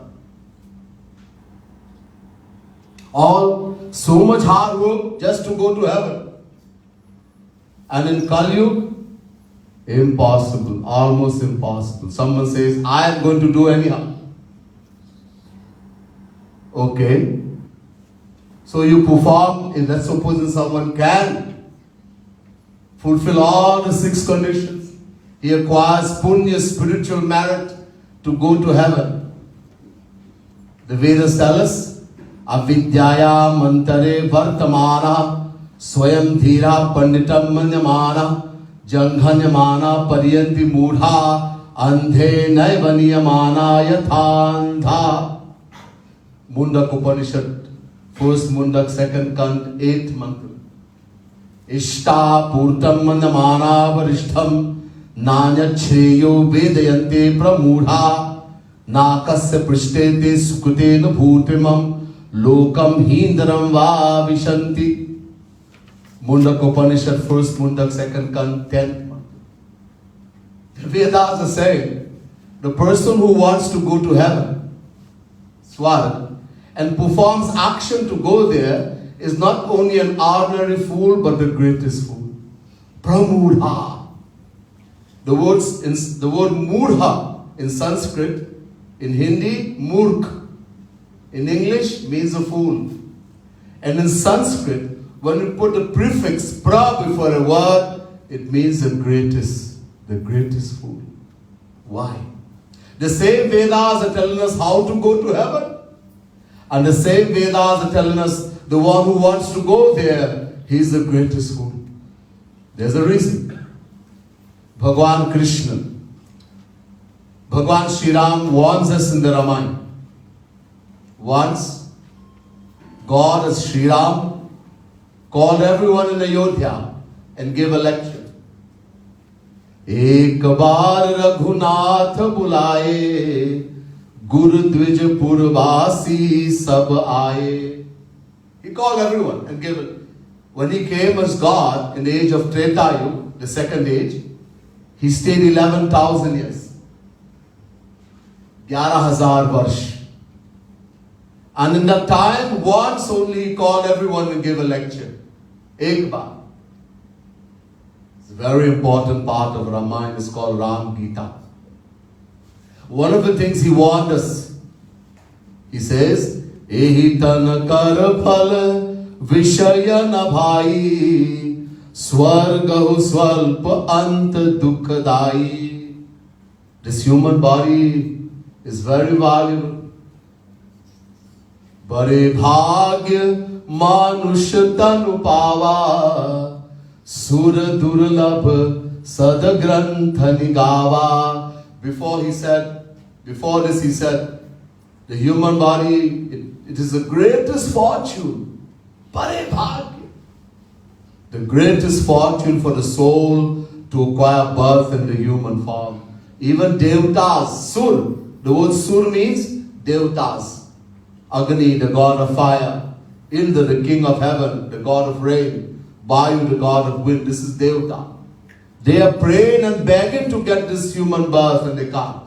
All so much hard work just to go to heaven. And in Kali Yuga, impossible, almost impossible. Someone says, I am going to do anyhow. Okay. So you perform, let's suppose someone can fulfill all the six conditions. He acquires punya, spiritual merit, to go to heaven. The Vedas tell us, avidyaya mantare vartamana swayam dhira panditam manyamana janghanyamana paryanti mudha andhe naivaniyamana yathandha. Mundak Upanishad, first Mundak, second Kant, 8th mantra. Ishta purtam manyamana varishtham Nanya Chreyo Vedayante Pramudha Nakasya Prishtete Sukutena Bhutimam Lokam Hindaram Va Vishanti. Mundak Upanishad, first Mundak, second Kant, 10th month. The Vedas are saying the person who wants to go to heaven, Swarg, and performs action to go there is not only an ordinary fool but the greatest fool. Pramudha. The word murha in Sanskrit, in Hindi, murk. In English means a fool. And in Sanskrit, when you put the prefix pra before a word, it means the greatest fool. Why? The same Vedas are telling us how to go to heaven. And the same Vedas are telling us the one who wants to go there, he is the greatest fool. There's a reason. Bhagwan Krishna, Bhagwan Sri Ram warns us in the Ramayana. Once, God as Sri Ram called everyone in Ayodhya and gave a lecture. एक बार रघुनाथ बुलाए, गुरु द्विज पुरवासी सब आए. He called everyone and gave it. When he came as God in the age of Treta Yuga, the second age, he stayed 11,000 years. 11,000 varsh. And in that time, once only he called everyone and gave a lecture. Ek baar. It's a very important part of Ramayana. It's called Ram Gita. One of the things he warned us, he says, Ehi tan kar phal vishaya na bhai, swargahu swalpa ant dukhdai. This human body is very valuable. Bare bhagya manush tanu pava, sur durlabh sad grantha nigava. Before this he said, the human body, it is the greatest fortune. Bare bhagya. The greatest fortune for the soul to acquire birth in the human form. Even Devtas, Sur. The word Sur means Devtas. Agni, the god of fire. Indra, the king of heaven, the god of rain. Vayu, the god of wind. This is Devta. They are praying and begging to get this human birth and they can't.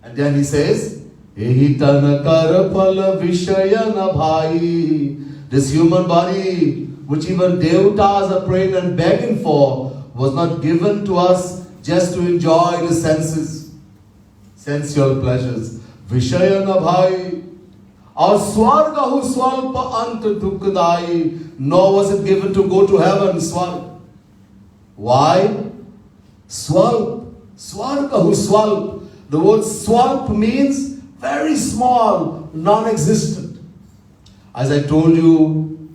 And then he says, Ehi tan kar phal vishaya na bhai. This human body, which even Devtas are praying and begging for, was not given to us just to enjoy the senses, sensual pleasures. Vishaya na bhai. Our swargahu swalpa ant dukhdai. Nor was it given to go to heaven, swarg. Why? Swalp. Swargahu swalp. The word swalp means very small, non-existent. As I told you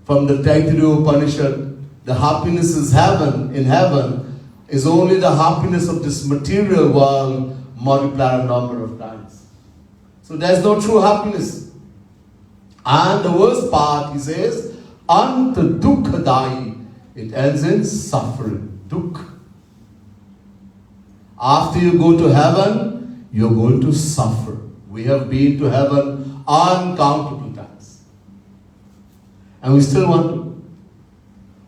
from the Taittiriya Upanishad, the happiness is in heaven is only the happiness of this material world multiplied a number of times. So there's no true happiness. And the worst part, he says, ant dukhdai. It ends in suffering. Dukh. After you go to heaven, you're going to suffer. We have been to heaven uncountable times. And we still want to.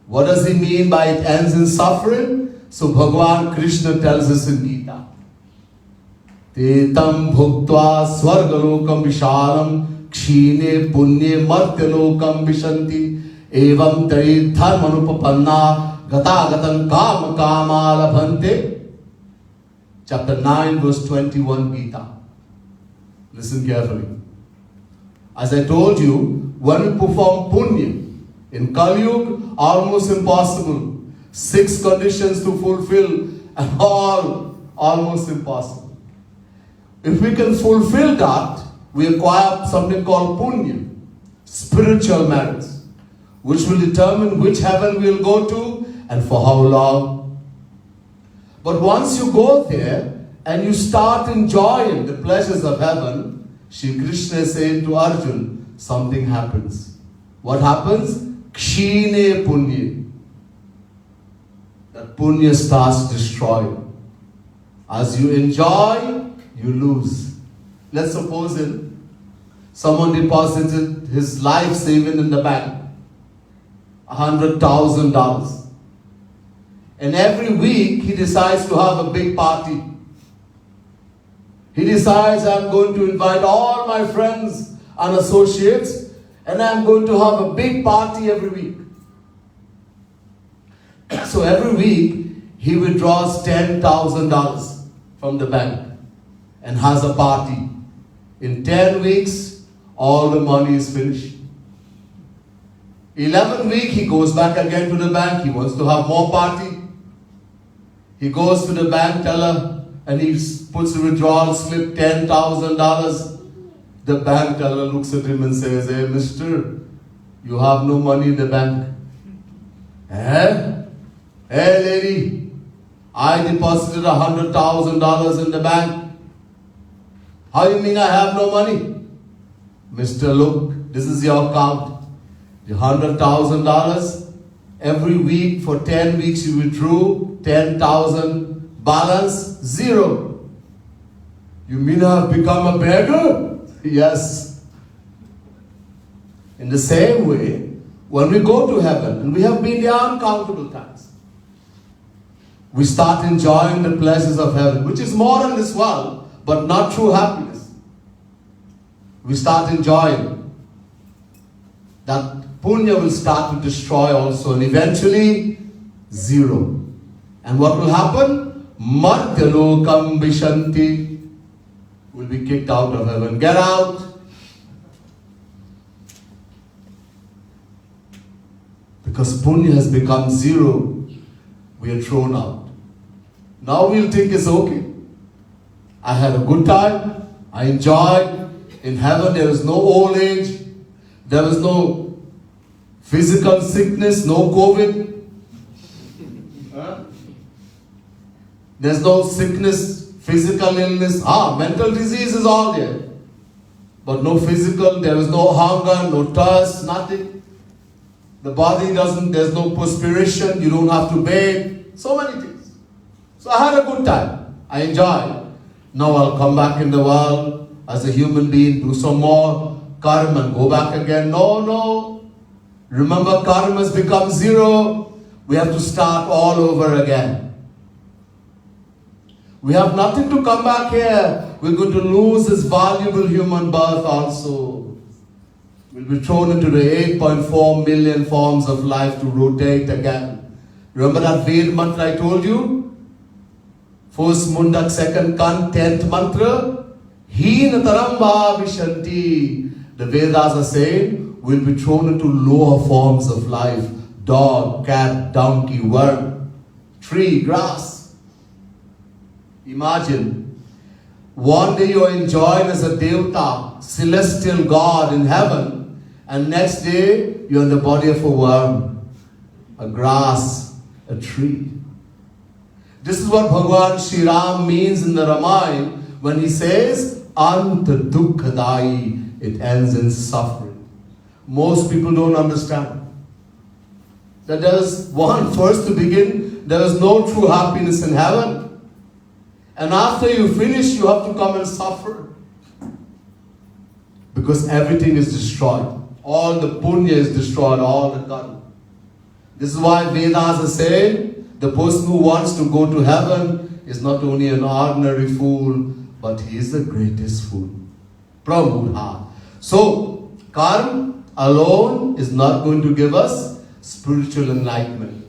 What does he mean by it ends in suffering? So Bhagavan Krishna tells us in Gita. Tetam bhuktva swargalokam vishalam kshine punye martyalokam vishanti evam tari dharmanupapanna gatagatam kama kama labhante. Chapter 9 verse 21 Gita. Listen carefully. As I told you, when we perform punya, in Kali Yuga, almost impossible. 6 conditions to fulfill and all almost impossible. If we can fulfill that, we acquire something called punya, spiritual merits, which will determine which heaven we will go to and for how long. But once you go there and you start enjoying the pleasures of heaven, Shri Krishna is saying to Arjuna, something happens. What happens? Kshine punya. That punya starts destroying. As you enjoy, you lose. Let's suppose someone deposited his life saving in the bank, $100,000. And every week he decides to have a big party. He decides, I'm going to invite all my friends and associates and I'm going to have a big party every week. So every week he withdraws $10,000 from the bank and has a party. In 10 weeks, all the money is finished. 11th week, he goes back again to the bank. He wants to have more party. He goes to the bank teller and he puts the withdrawal slip, $10,000. The bank teller looks at him and says, "Hey, mister, you have no money in the bank." "Eh? Hey, lady, I deposited $100,000 in the bank. How you mean I have no money?" "Mister, look, this is your account. The $100,000, every week for 10 weeks you withdrew 10,000, balance zero. You mean I have become a beggar?" "Yes." In the same way, when we go to heaven, and we have been there uncountable times, we start enjoying the pleasures of heaven, which is more in this world, but not true happiness. We start enjoying. That punya will start to destroy also, and eventually zero. And what will happen? Martyalokam vishanti, will be kicked out of heaven. Get out. Because punya has become zero, we are thrown out. Now we'll think it's okay. I had a good time. I enjoyed. In heaven there is no old age. There is no physical sickness, no COVID. There's no sickness, physical illness. Mental disease is all there. But no physical, there is no hunger, no thirst, nothing. The body doesn't, there's no perspiration, you don't have to bathe. So many things. So I had a good time. I enjoyed. Now I'll come back in the world as a human being, do some more karma and go back again. No. Remember, karma has become zero. We have to start all over again. We have nothing to come back here. We're going to lose this valuable human birth also. We'll be thrown into the 8.4 million forms of life to rotate again. Remember that Ved mantra I told you? First mundak, second kan, 10th mantra. Hina taramba vishanti. The Vedas are saying we'll be thrown into lower forms of life. Dog, cat, donkey, worm, tree, grass. Imagine, one day you're enjoying as a devta, celestial God in heaven, and next day you're in the body of a worm, a grass, a tree. This is what Bhagavan Shri Ram means in the Ramayana when he says, Anta Dukkhadai, it ends in suffering. Most people don't understand that there is one, first to begin, there is no true happiness in heaven. And after you finish, you have to come and suffer. Because everything is destroyed. All the punya is destroyed, all the karma. This is why Vedas are saying, the person who wants to go to heaven is not only an ordinary fool, but he is the greatest fool. Prabhupada. So, karma alone is not going to give us spiritual enlightenment.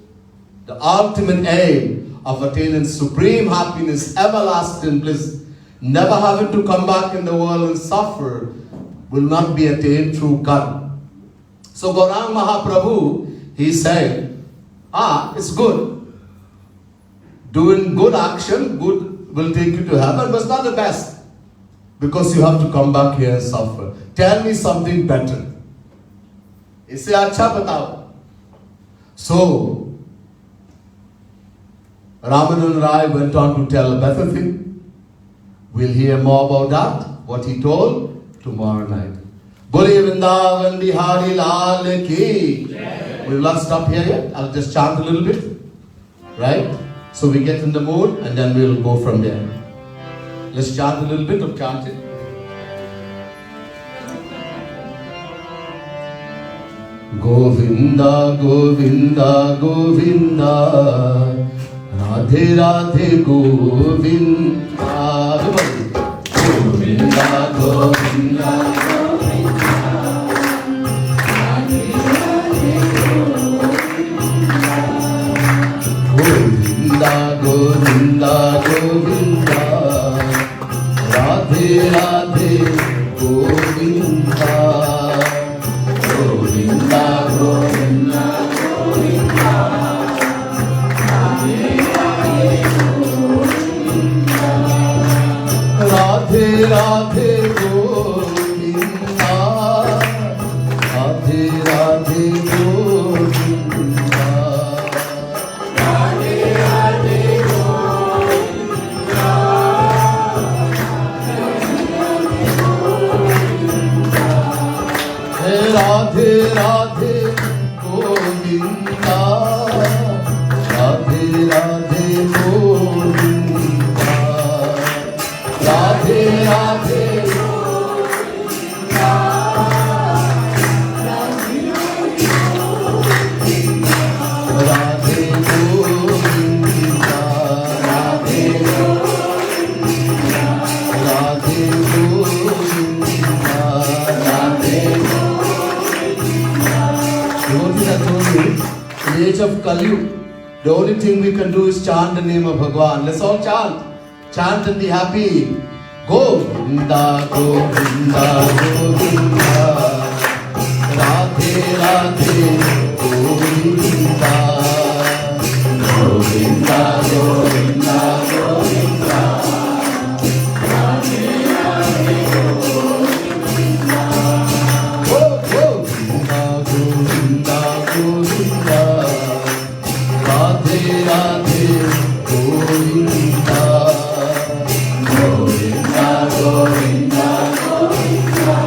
The ultimate aim of attaining supreme happiness, everlasting bliss, never having to come back in the world and suffer, will not be attained through karma. So Gauranga Mahaprabhu, he said, it's good. Doing good action, good will take you to heaven, but it's not the best. Because you have to come back here and suffer. Tell me something better. Isse acha batao. So, Ramanand Rai went on to tell a better thing. We'll hear more about that, what he told, tomorrow night. Bole Vrindavan Bihari Lal Ki. We will not stop here yet. I'll just chant a little bit. Right? So we get in the mood and then we'll go from there. Let's chant a little bit of chanting. Govinda, Govinda, Govinda, Radhe Radhe Govinda. Govinda, Govinda, Govinda, Radhe Radhe Govinda. Govinda, Govinda, Govinda, Radhe Radhe Govinda. Govinda, Govinda. Radhe Radhe Govinda. Radhe Radhe Govinda. Radhe Radhe Govinda. Radhe Radhe Govinda. Radhe Radhe Govinda. Radhe Govinda. Radhe Govinda. Radhe Govinda. Radhe Govinda. Devotees, I told you, in the age of Kali, the only thing we can do is chant the name of Bhagwan. Let's all chant. Chant and be happy. Govinda, Govinda, Govinda. Radhe, Radhe, Govinda. Govinda, Govinda, Govinda. Radhe, Radhe, Govinda. Govinda, Govinda, Govinda. Radhe, Radhe, Govinda. Govinda, Govinda, Govinda.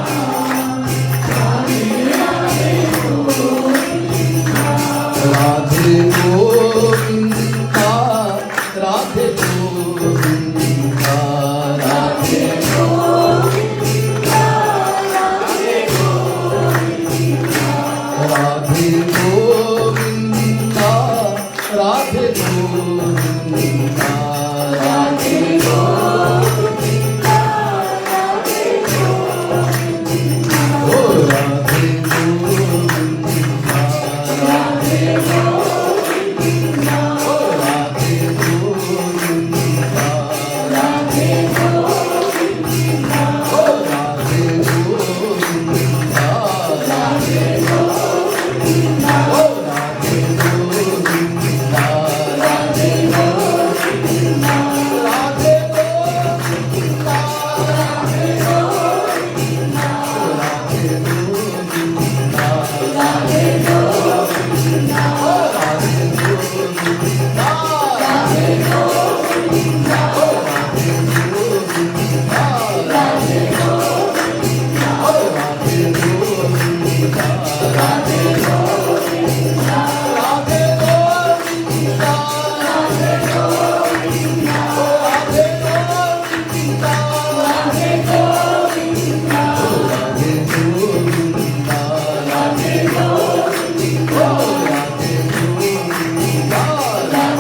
Radhe, Radhe, Govinda. Radhe Govinda, Radhe Govinda. Radhe Govinda, Radhe Govinda. Radhe Govinda, Radhe Govinda. Radhe Govinda, Radhe Govinda. Oh, Radhe Govinda, Radhe Govinda. Oh, Radhe Govinda, Radhe Govinda. Oh, Radhe Govinda, Radhe Govinda. Oh, Radhe Govinda, Radhe Govinda. Radhe Govinda, Radhe Govinda. Radhe Govinda, Radhe Govinda. Oh, Radhe Govinda, Radhe Govinda. Oh, Radhe Govinda, Radhe Govinda. Oh, Radhe Govinda, Radhe Govinda. Radhe Govinda, Radhe Govinda. Oh, Radhe Govinda, Radhe Govinda. Oh, Radhe Govinda,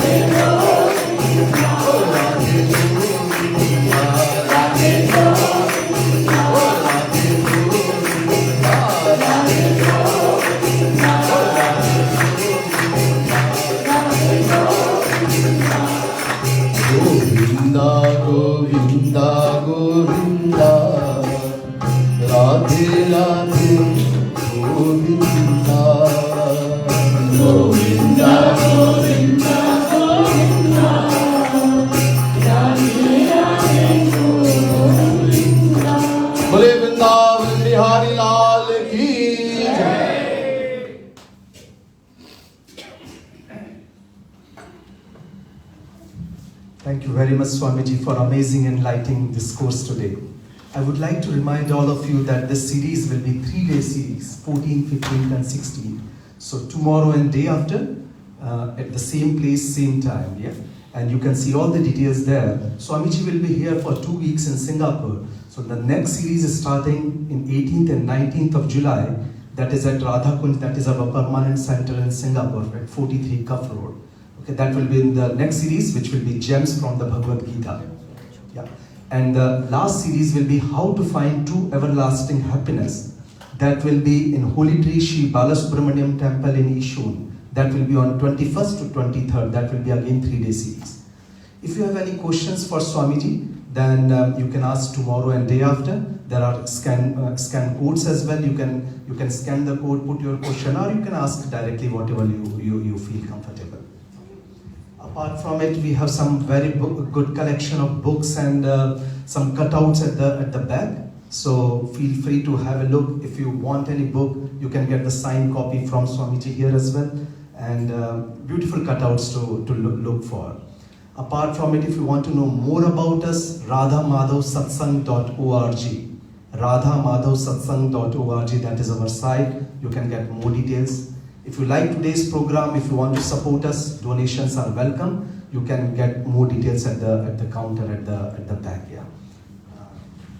Radhe Govinda. Oh, Radhe Govinda, Radhe Govinda. Oh, Radhe Govinda, Radhe Govinda. Oh, Radhe Govinda, Radhe Govinda. Oh, Radhe Govinda, Govinda, Govinda. Radhe, Radhe, Govinda. Govinda, Govinda, Govinda. Radhe, Radhe, Govinda. Bole Vrindavan Bihari Lal ki jai. Thank you very much, Swamiji, for amazing enlightening discourse today. I would like to remind all of you that this series will be 3-day series, 14, 15, and 16. So tomorrow and day after, at the same place, same time, yeah? And you can see all the details there. Swamiji will be here for 2 weeks in Singapore. So the next series is starting in 18th and 19th of July. That is at Radhakund, that is our permanent center in Singapore at 43 Cuff Road. Okay, that will be in the next series, which will be Gems from the Bhagavad Gita. Yeah. And the last series will be How to Find True Everlasting Happiness. That will be in Holy Tree Shri Balasubramaniam Temple in Ishun. That will be on 21st to 23rd. That will be again 3-day series. If you have any questions for Swamiji, then you can ask tomorrow and day after. There are scan codes as well. You can scan the code, put your question, or you can ask directly whatever you feel comfortable. Apart from it, we have some very good collection of books and some cutouts at the back. So feel free to have a look. If you want any book, you can get the signed copy from Swamiji here as well. And beautiful cutouts to look for. Apart from it, if you want to know more about us, radhamadhavsatsang.org. radhamadhavsatsang.org, that is our site. You can get more details. If you like today's program, if you want to support us, donations are welcome. You can get more details at the counter at the back here.